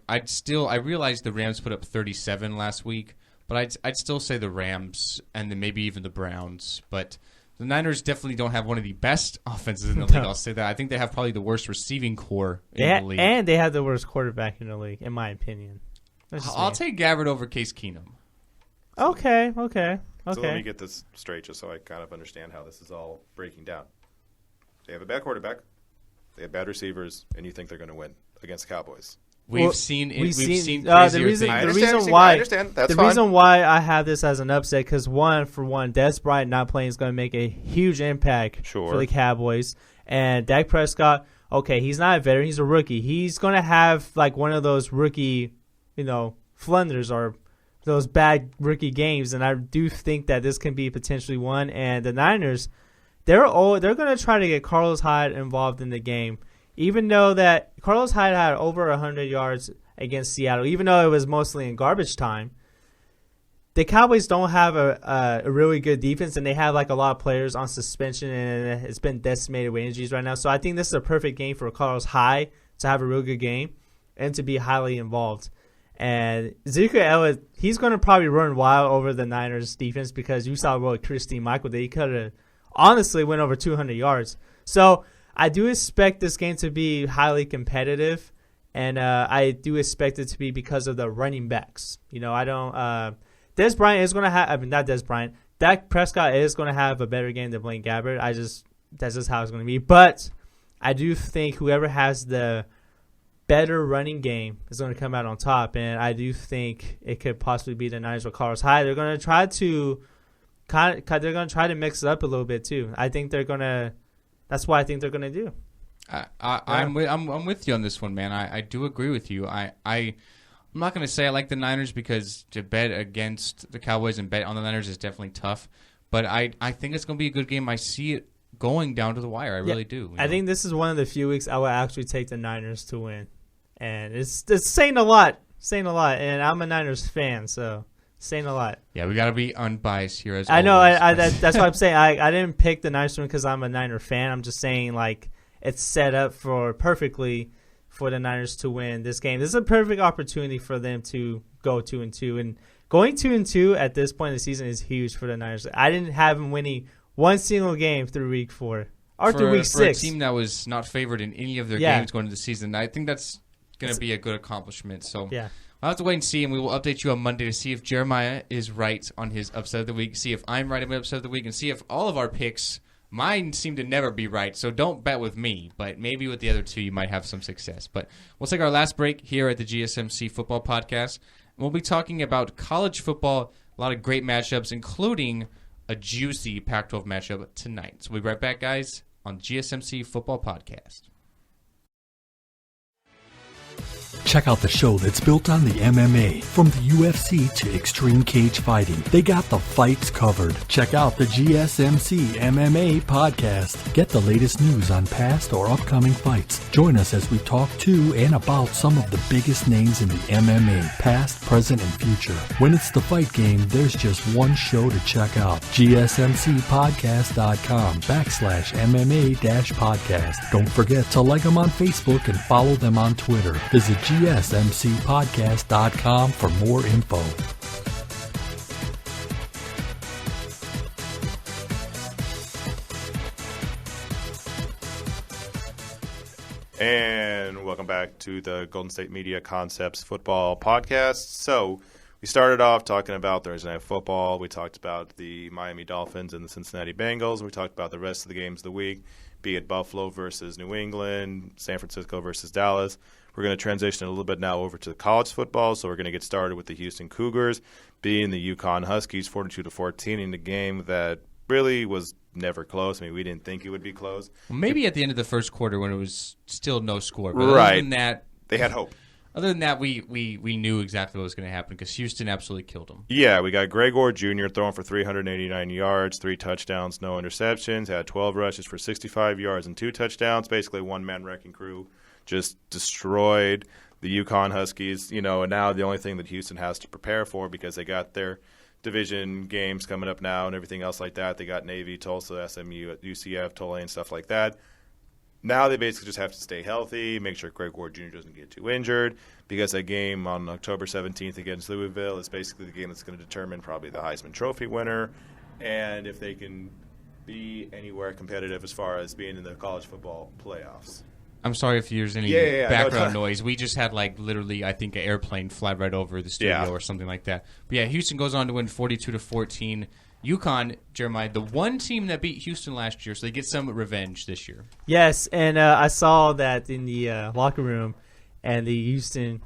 realize the Rams put up 37 last week, but I'd still say the Rams and then maybe even the Browns. But the Niners definitely don't have one of the best offenses in the league. I'll say that. I think they have probably the worst receiving core in the league. And they have the worst quarterback in the league, in my opinion. I'll take Gabbert over Case Keenum. Okay. So let me get this straight just so I kind of understand how this is all breaking down. They have a bad quarterback. They have bad receivers, and you think they're going to win against the Cowboys. We've seen crazier the things. Reason why I have this as an upset, because Des Bryant not playing is going to make a huge impact for the Cowboys. And Dak Prescott, okay, he's not a veteran, he's a rookie. He's going to have like one of those rookie, flunders or those bad rookie games, and I do think that this can be potentially one. And the Niners, they're going to try to get Carlos Hyde involved in the game, even though that Carlos Hyde had over 100 yards against Seattle, even though it was mostly in garbage time. The Cowboys don't have a really good defense, and they have like a lot of players on suspension, and it's been decimated with injuries right now. So I think this is a perfect game for Carlos Hyde to have a real good game and to be highly involved. And Ezekiel Elliott, he's going to probably run wild over the Niners defense because you saw what Christine Michael did. He could have honestly went over 200 yards. So I do expect this game to be highly competitive, and I do expect it to be because of the running backs. I don't Des Bryant is going to have – not Des Bryant. Dak Prescott is going to have a better game than Blaine Gabbert. That's just how it's going to be. But I do think whoever has the better running game is going to come out on top, and I do think it could possibly be the Niners with Carlos Hyde. They're going to try to mix it up a little bit too. I think they're going to – that's what I think they're going to do. I'm with you on this one, man. I do agree with you. I'm not going to say I like the Niners because to bet against the Cowboys and bet on the Niners is definitely tough. But I think it's going to be a good game. I see it going down to the wire. I really do. I think this is one of the few weeks I will actually take the Niners to win. And it's saying a lot. And I'm a Niners fan, so saying a lot. Yeah, we got to be unbiased here as I know. always. That's what I'm saying. I didn't pick the Niners because I'm a Niner fan. I'm just saying like it's set up perfectly for the Niners to win this game. This is a perfect opportunity for them to go 2-2, and going 2-2 at this point in the season is huge for the Niners. I didn't have them winning one single game through week 4 or through week 6. For a team that was not favored in any of their games going into the season, I think that's going to be a good accomplishment. So I'll have to wait and see, and we will update you on Monday to see if Jeremiah is right on his upset of the week, see if I'm right on my upset of the week, and see if all of our picks. Mine seem to never be right, so don't bet with me. But maybe with the other two, you might have some success. But we'll take our last break here at the GSMC Football Podcast. We'll be talking about college football, a lot of great matchups, including a juicy Pac-12 matchup tonight. So we'll be right back, guys, on GSMC Football Podcast. Check out the show that's built on the MMA. From the UFC to extreme cage fighting, they got the fights covered. Check out the GSMC MMA podcast. Get the latest news on past or upcoming fights. Join us as we talk to and about some of the biggest names in the MMA, past, present, and future. When it's the fight game, there's just one show to check out. GSMCpodcast.com/MMA-podcast. Don't forget to like them on Facebook and follow them on Twitter. Visit GSMCpodcast.com for more info. And welcome back to the Golden State Media Concepts Football Podcast. So we started off talking about Thursday Night Football. We talked about the Miami Dolphins and the Cincinnati Bengals. We talked about the rest of the games of the week, be it Buffalo versus New England, San Francisco versus Dallas. We're going to transition a little bit now over to college football. So we're going to get started with the Houston Cougars beating the UConn Huskies 42-14 in the game that really was never close. I mean, we didn't think it would be close. Well, maybe at the end of the first quarter when it was still no score. But right. Other than that, they had hope. Other than that, we knew exactly what was going to happen because Houston absolutely killed them. Yeah, we got Gregor Jr. throwing for 389 yards, 3 touchdowns, no interceptions, had 12 rushes for 65 yards and 2 touchdowns. Basically, one-man wrecking crew just destroyed the UConn Huskies. And now the only thing that Houston has to prepare for, because they got their division games coming up now and everything else like that. They got Navy, Tulsa, SMU, UCF, Tulane, stuff like that. Now they basically just have to stay healthy, make sure Greg Ward Jr. doesn't get too injured, because that game on October 17th against Louisville is basically the game that's going to determine probably the Heisman Trophy winner, and if they can be anywhere competitive as far as being in the college football playoffs. I'm sorry if there's any background noise. We just had literally, I think, an airplane fly right over the studio or something like that. But yeah, Houston goes on to win 42-14. UConn, Jeremiah, the one team that beat Houston last year, so they get some revenge this year. Yes, and I saw that in the locker room, and the Houston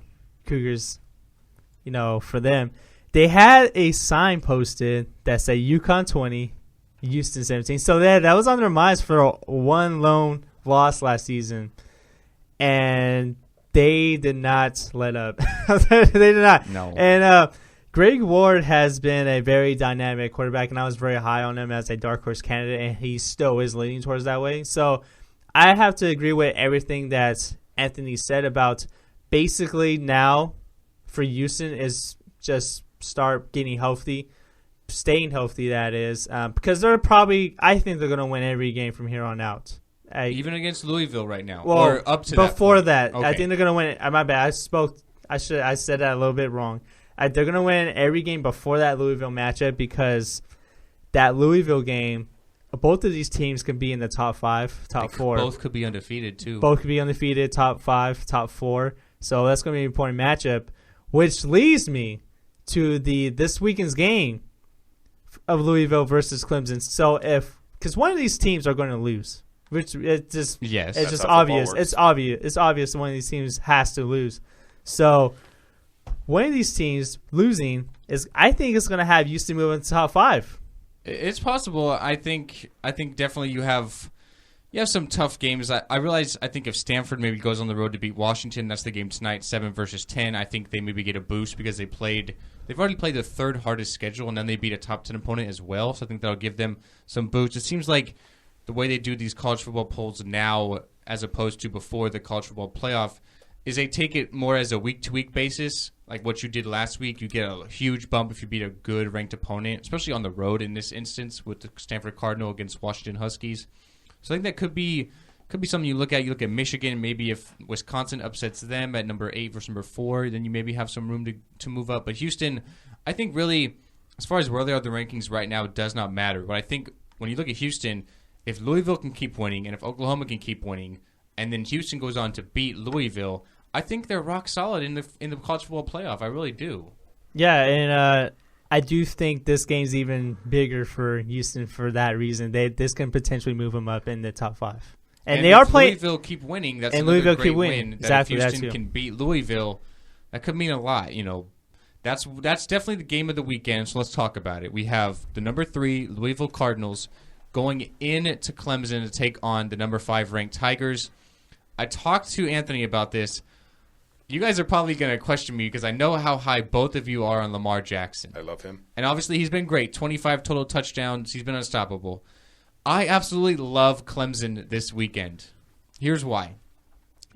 Cougars, for them, they had a sign posted that said UConn 20, Houston 17. So that was on their minds for one lone loss last season, and they did not let up. They did not. No. And Greg Ward has been a very dynamic quarterback, and I was very high on him as a dark horse candidate, and he still is leaning towards that way. So I have to agree with everything that Anthony said about basically now for Houston is just start getting healthy, staying healthy, that is, because I think they're going to win every game from here on out. Even against Louisville right now, well, or up to before that. Okay. I think they're going to win. My bad. I said that a little bit wrong. They're going to win every game before that Louisville matchup because that Louisville game, both of these teams can be in the top 5, top 4. Both could be undefeated, too. Both could be undefeated, top 5, top 4. So that's going to be an important matchup, which leads me to this weekend's game of Louisville versus Clemson. So because one of these teams are going to lose, which it's just obvious. It's obvious one of these teams has to lose. So one of these teams losing I think it's going to have Houston move into top 5. It's possible. I think definitely you have some tough games. I realize I think if Stanford maybe goes on the road to beat Washington, that's the game tonight, 7 versus 10. I think they maybe get a boost because they've already played the third hardest schedule, and then they beat a top 10 opponent as well. So I think that'll give them some boost. It seems like the way they do these college football polls now, as opposed to before the college football playoff, is they take it more as a week-to-week basis. Like what you did last week, you get a huge bump if you beat a good ranked opponent, especially on the road in this instance with the Stanford Cardinal against Washington Huskies. So I think that could be something you look at. You look at Michigan, maybe if Wisconsin upsets them at number 8 versus number 4, then you maybe have some room to move up. But Houston, I think really, as far as where they are in the rankings right now, it does not matter. But I think when you look at Houston, if Louisville can keep winning and if Oklahoma can keep winning, and then Houston goes on to beat Louisville, I think they're rock solid in the college football playoff. I really do. Yeah, and I do think this game's even bigger for Houston for that reason. This can potentially move them up in the top 5. And they are playing. Louisville keep winning. That's and another Louisville great keep winning. win. Exactly, that if Houston can beat Louisville, that could mean a lot. That's definitely the game of the weekend. So let's talk about it. We have the number 3 Louisville Cardinals going into Clemson to take on the number 5 ranked Tigers. I talked to Anthony about this. You guys are probably going to question me because I know how high both of you are on Lamar Jackson. I love him. And obviously he's been great. 25 total touchdowns. He's been unstoppable. I absolutely love Clemson this weekend. Here's why.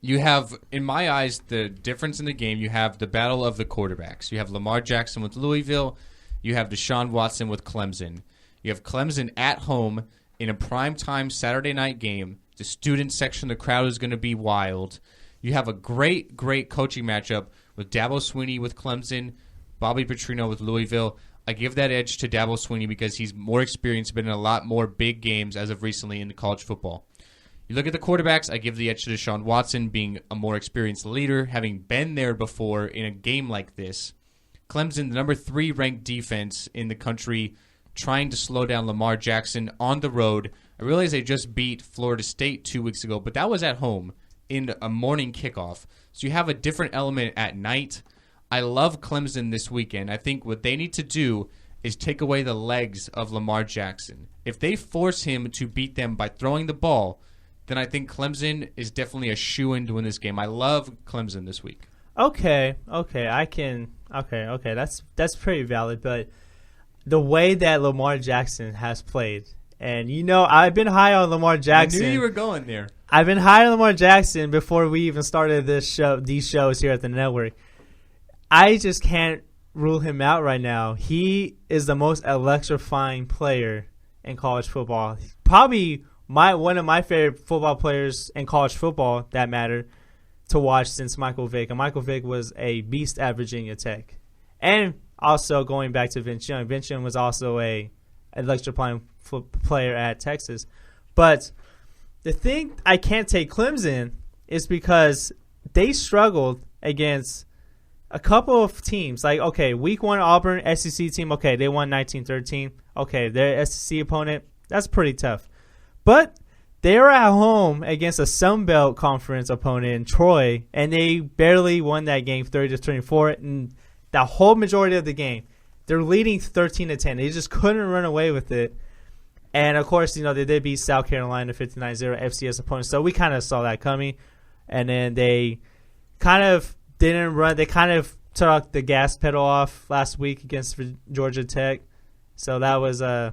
You have, in my eyes, the difference in the game. You have the battle of the quarterbacks. You have Lamar Jackson with Louisville. You have Deshaun Watson with Clemson. You have Clemson at home in a primetime Saturday night game. The student section, the crowd is going to be wild. You have a great, great coaching matchup with Dabo Swinney with Clemson, Bobby Petrino with Louisville. I give that edge to Dabo Swinney because he's more experienced, been in a lot more big games as of recently in college football. You look at the quarterbacks, I give the edge to Deshaun Watson being a more experienced leader, having been there before in a game like this. Clemson, the number 3 ranked defense in the country, trying to slow down Lamar Jackson on the road. I realize they just beat Florida State 2 weeks ago, but that was at home in a morning kickoff. So you have a different element at night. I love Clemson this weekend. I think what they need to do is take away the legs of Lamar Jackson. If they force him to beat them by throwing the ball, then I think Clemson is definitely a shoo-in to win this game. I love Clemson this week. Okay, that's pretty valid, but the way that Lamar Jackson has played, and I've been high on Lamar Jackson. I knew you were going there. I've been high on Lamar Jackson before we even started these shows here at the network. I just can't rule him out right now. He is the most electrifying player in college football. Probably one of my favorite football players in college football, that matter, to watch since Michael Vick. And Michael Vick was a beast at Virginia Tech. And also going back to Vince Young. Vince Young was also a electrifying player at Texas. But the thing I can't take Clemson is because they struggled against a couple of teams. Like, okay, week 1 Auburn SEC team, okay, they won 19-13. Okay, their SEC opponent, that's pretty tough. But they were at home against a Sun Belt Conference opponent in Troy, and they barely won that game 30-24. And the whole majority of the game, they're leading 13-10. They just couldn't run away with it. And, of course, they did beat South Carolina 59-0 FCS opponents. So we kind of saw that coming. And then they kind of didn't run. They kind of took the gas pedal off last week against Georgia Tech. So that was I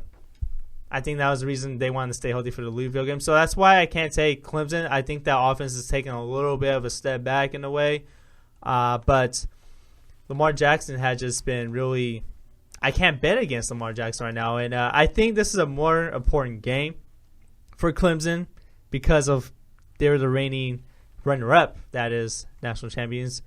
think that was the reason they wanted to stay healthy for the Louisville game. So that's why I can't take Clemson. I think that offense is taking a little bit of a step back in a way. But Lamar Jackson had just been really – I can't bet against Lamar Jackson right now. And I think this is a more important game for Clemson because of they're the reigning runner-up, that is, national champions.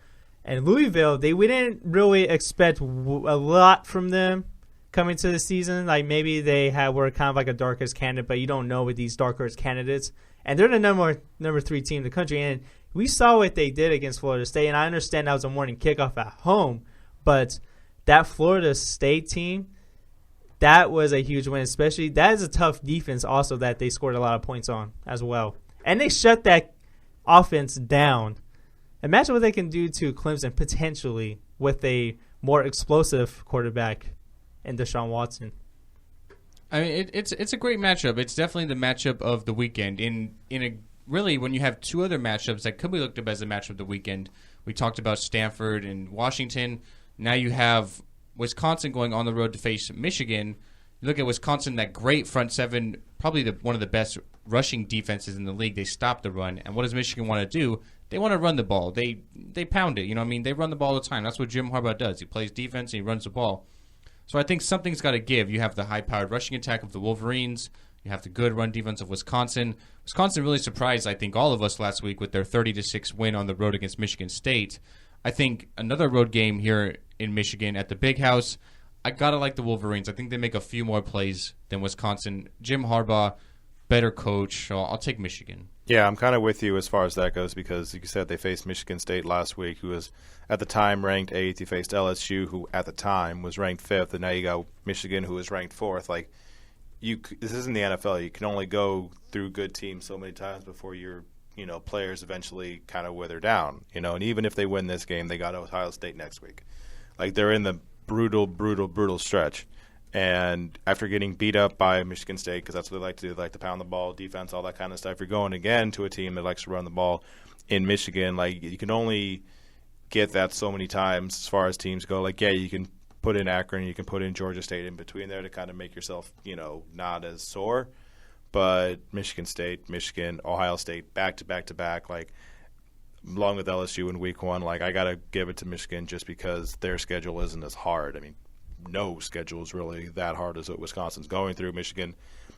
And Louisville, we didn't really expect a lot from them coming to the season. Like maybe they were kind of like a dark horse candidate, but you don't know with these dark horse candidates. And they're the number 3 team in the country. And we saw what they did against Florida State. And I understand that was a morning kickoff at home, but that Florida State team, that was a huge win. Especially that is a tough defense also that they scored a lot of points on as well. And they shut that offense down. Imagine what they can do to Clemson potentially with a more explosive quarterback in Deshaun Watson. I mean, it's a great matchup. It's definitely the matchup of the weekend. Really, when you have two other matchups that could be looked up as a matchup of the weekend, we talked about Stanford and Washington. Now you have Wisconsin going on the road to face Michigan. You look at Wisconsin, that great front seven, probably one of the best rushing defenses in the league. They stop the run. And what does Michigan want to do? They want to run the ball. They pound it. You know what I mean? They run the ball all the time. That's what Jim Harbaugh does. He plays defense and he runs the ball. So I think something's got to give. You have the high-powered rushing attack of the Wolverines. You have the good run defense of Wisconsin. Wisconsin really surprised, I think, all of us last week with their 30-6 win on the road against Michigan State. I think another road game here in Michigan at the Big House, I got to like the Wolverines. I think they make a few more plays than Wisconsin. Jim Harbaugh, better coach. So I'll take Michigan. Yeah, I'm kind of with you as far as that goes because, like you said, they faced Michigan State last week, who was at the time ranked 8th. You faced LSU, who at the time was ranked 5th, and now you got Michigan, who was ranked 4th. Like, this isn't the NFL. You can only go through good teams so many times before your players eventually kind of wither down. And even if they win this game, they got Ohio State next week. Like, they're in the brutal stretch. And after getting beat up by Michigan State, because that's what they like to do, they like to pound the ball, defense, all that kind of stuff, you're going again to a team that likes to run the ball in Michigan. Like, you can only get that so many times as far as teams go. Like, yeah, you can put in Akron, you can put in Georgia State in between there to kind of make yourself, not as sore. But Michigan State, Michigan, Ohio State, back to back, like, along with LSU in week 1, like, I got to give it to Michigan just because their schedule isn't as hard. I mean, no schedule is really that hard as what Wisconsin's going through. Michigan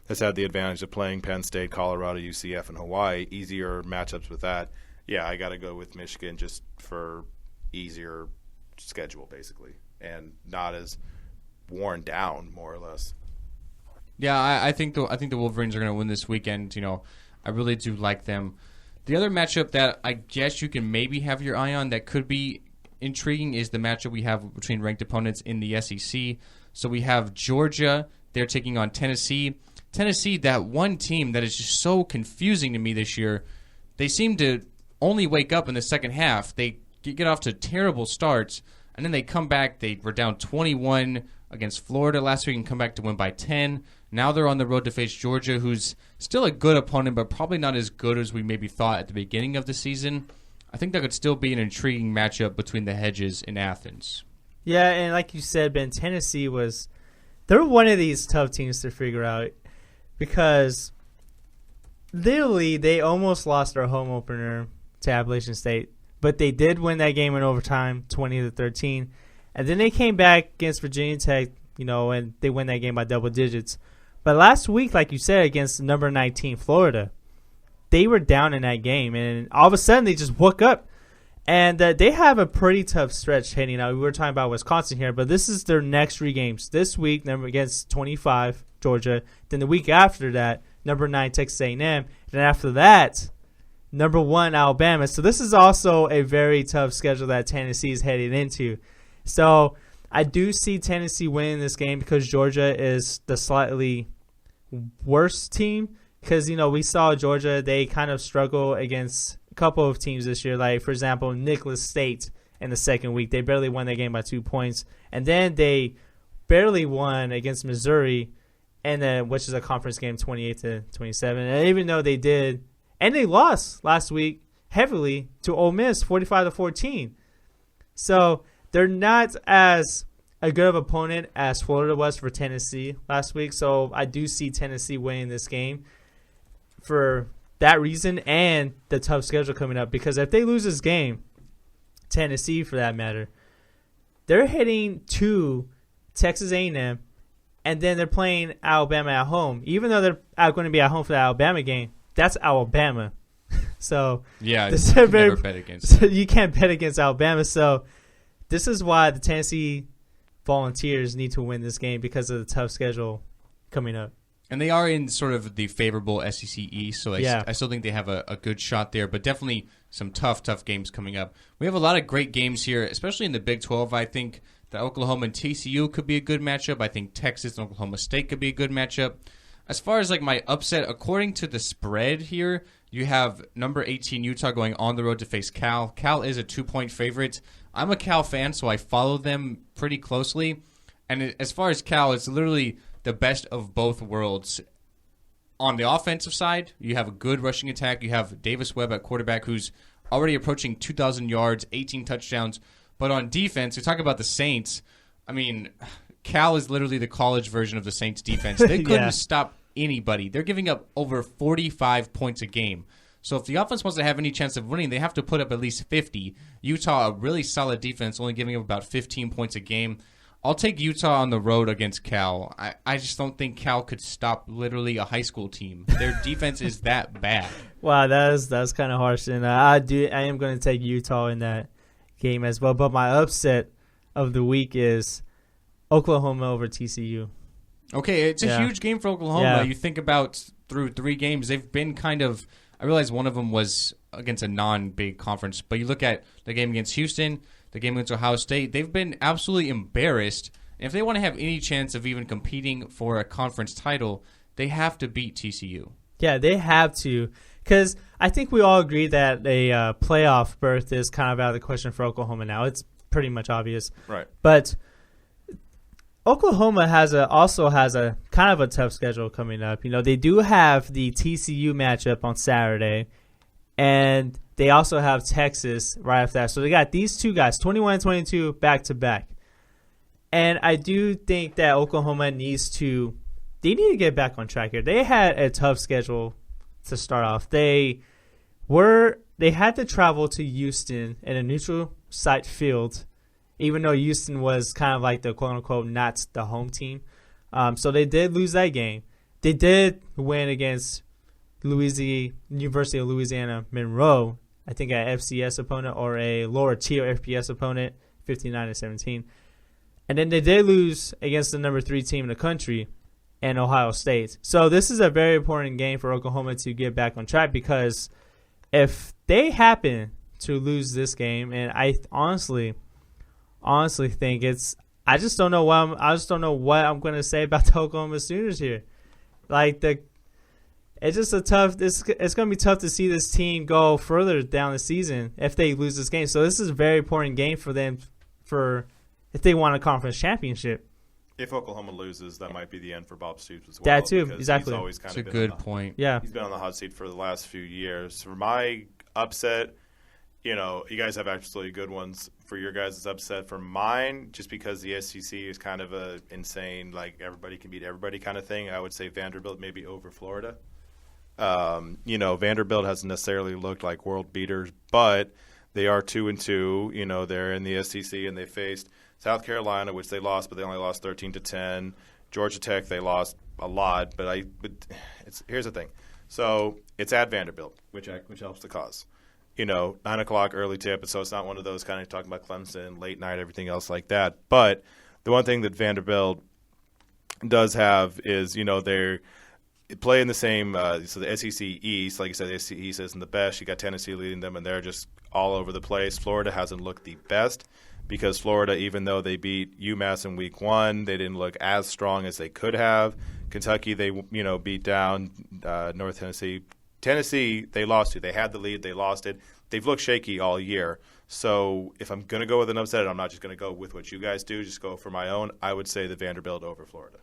has had the advantage of playing Penn State, Colorado, UCF, and Hawaii. Easier matchups with that. Yeah, I got to go with Michigan just for easier schedule, basically, and not as worn down, more or less. Yeah, I think the Wolverines are going to win this weekend. I really do like them. The other matchup that I guess you can maybe have your eye on that could be intriguing is the matchup we have between ranked opponents in the SEC. So we have Georgia. They're taking on Tennessee. Tennessee, that one team that is just so confusing to me this year. They seem to only wake up in the second half. They get off to terrible starts, and then they come back. They were down 21 against Florida last week and come back to win by 10. Now they're on the road to face Georgia, who's still a good opponent, but probably not as good as we maybe thought at the beginning of the season. I think that could still be an intriguing matchup between the Hedges in Athens. Yeah, and like you said, Ben, Tennessee they're one of these tough teams to figure out because literally they almost lost their home opener to Appalachian State, but they did win that game in overtime, 20-13, and then they came back against Virginia Tech, and they win that game by double digits. But last week, like you said, against number 19 Florida, they were down in that game, and all of a sudden they just woke up. And they have a pretty tough stretch heading out. We were talking about Wisconsin here, but this is their next 3 games. This week, number against 25 Georgia. Then the week after that, number 9 Texas A&M. And then after that, number 1 Alabama. So this is also a very tough schedule that Tennessee is heading into. So I do see Tennessee winning this game because Georgia is the slightly worse team. Because, we saw Georgia, they kind of struggle against a couple of teams this year. Like, for example, Nicholas State in the second week. They barely won that game by 2 points. And then they barely won against Missouri, which is a conference game, 28-27. And even though they did, and they lost last week heavily to Ole Miss, 45-14. So they're not as a good of opponent as Florida was for Tennessee last week. So I do see Tennessee winning this game for that reason and the tough schedule coming up. Because if they lose this game, Tennessee for that matter, they're heading to Texas A&M, and then they're playing Alabama at home. Even though they're going to be at home for the Alabama game, that's Alabama. So yeah, this you is can never bet against that. you can't bet against Alabama. So this is why the Tennessee Volunteers need to win this game because of the tough schedule coming up. And they are in sort of the favorable SEC East, so I still think they have a good shot there, but definitely some tough games coming up. We have a lot of great games here, especially in the Big 12. I think that Oklahoma and TCU could be a good matchup. I think Texas and Oklahoma State could be a good matchup. As far as like my upset, according to the spread here, you have number 18 Utah going on the road to face Cal. Cal is a 2-point favorite. I'm a Cal fan, so I follow them pretty closely. And as far as Cal, it's literally the best of both worlds. On the offensive side, you have a good rushing attack. You have Davis Webb at quarterback, who's already approaching 2,000 yards, 18 touchdowns. But on defense, we talk about the Saints. I mean, Cal is literally the college version of the Saints defense. They couldn't stop anybody. They're giving up over 45 points a game. So if the offense wants to have any chance of winning, they have to put up at least 50. Utah, a really solid defense, only giving up about 15 points a game. I'll take Utah on the road against Cal. I just don't think Cal could stop literally a high school team. Their defense is that bad. Wow, that's kind of harsh. And I am going to take Utah in that game as well. But my upset of the week is Oklahoma over TCU. Okay, it's a huge game for Oklahoma. Yeah. You think about through 3 games, they've been kind of – I realize one of them was against a non-big conference, but you look at the game against Houston, the game against Ohio State, they've been absolutely embarrassed. And if they want to have any chance of even competing for a conference title, they have to beat TCU. Yeah, they have to. Because I think we all agree that a playoff berth is kind of out of the question for Oklahoma now. It's pretty much obvious. Right. But Oklahoma also has a kind of a tough schedule coming up. You know, they do have the TCU matchup on Saturday, and they also have Texas right after that. So they got these two guys, 21 and 22, back-to-back. And I do think that Oklahoma needs to get back on track here. They had a tough schedule to start off. They had to travel to Houston in a neutral site field, even though Houston was kind of like the quote-unquote not the home team. So they did lose that game. They did win against University of Louisiana Monroe, I think an FCS opponent or a lower tier FBS opponent, 59-17. And then they did lose against the number 3 team in the country, and Ohio State. So this is a very important game for Oklahoma to get back on track, because if they happen to lose this game, and I honestly think I just don't know what I'm going to say about the Oklahoma Sooners here. Like it's just it's going to be tough to see this team go further down the season if they lose this game. So this is a very important game for them if they want a conference championship. If Oklahoma loses, that might be the end for Bob Stoops as well. That too, exactly. He's always kind That's of a good point. Yeah, he's been on the hot seat for the last few years. For my upset, you guys have absolutely good ones for your guys' upset. For mine, just because the SEC is kind of a insane, like everybody can beat everybody kind of thing, I would say Vanderbilt maybe over Florida. Vanderbilt hasn't necessarily looked like world beaters, but they are 2-2. They're in the SEC, and they faced South Carolina, which they lost, but they only lost 13-10. Georgia Tech, they lost a lot, but here's the thing. So it's at Vanderbilt, which helps the cause. 9:00 early tip, so it's not one of those kind of talking about Clemson, late night, everything else like that. But the one thing that Vanderbilt does have is, they're play in the same so the SEC East, like you said, the SEC East isn't the best. You got Tennessee leading them, and they're just all over the place. Florida hasn't looked the best because Florida, even though they beat UMass in week 1, they didn't look as strong as they could have. Kentucky, they beat down North Tennessee. Tennessee, they lost to. They had the lead. They lost it. They've looked shaky all year. So if I'm going to go with an upset, I'm not just going to go with what you guys do, just go for my own. I would say the Vanderbilt over Florida.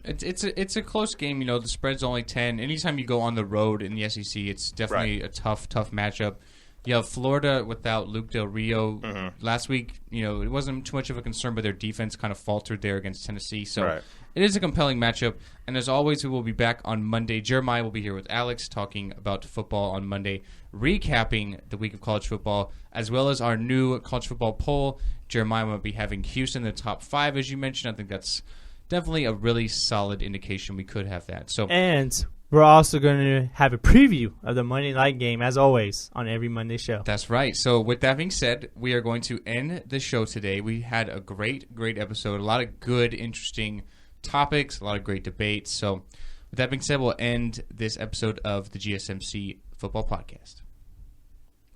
It's a close game. The spread's only 10. Anytime you go on the road in the SEC, it's definitely a tough matchup. You have Florida without Luke Del Rio. Mm-hmm. Last week, it wasn't too much of a concern, but their defense kind of faltered there against Tennessee. So Right. It is a compelling matchup. And as always, we will be back on Monday. Jeremiah will be here with Alex talking about football on Monday, recapping the week of college football, as well as our new college football poll. Jeremiah will be having Houston in the top 5, as you mentioned. I think that's definitely a really solid indication we could have that. So, And we're also going to have a preview of the Monday night game, as always, on every Monday show. That's right. So with that being said, we are going to end the show today. We had a great episode, a lot of good, interesting topics, a lot of great debates. So with that being said, we'll end this episode of the GSMC Football Podcast.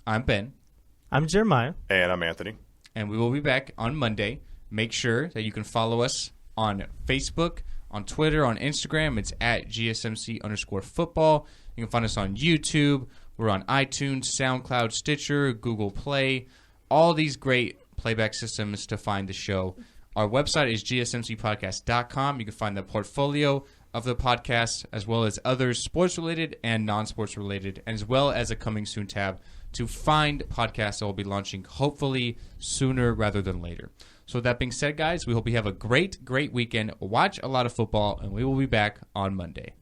I'm Ben. I'm Jeremiah. And I'm Anthony. And we will be back on Monday. Make sure that you can follow us on Facebook, on Twitter, on Instagram. It's at GSMC_football. You can find us on YouTube. We're on iTunes, SoundCloud, Stitcher, Google Play. All these great playback systems to find the show. Our website is gsmcpodcast.com. You can find the portfolio of the podcast, as well as other sports-related and non-sports-related, as well as a coming soon tab to find podcasts that will be launching hopefully sooner rather than later. So with that being said, guys, we hope you have a great weekend. Watch a lot of football, and we will be back on Monday.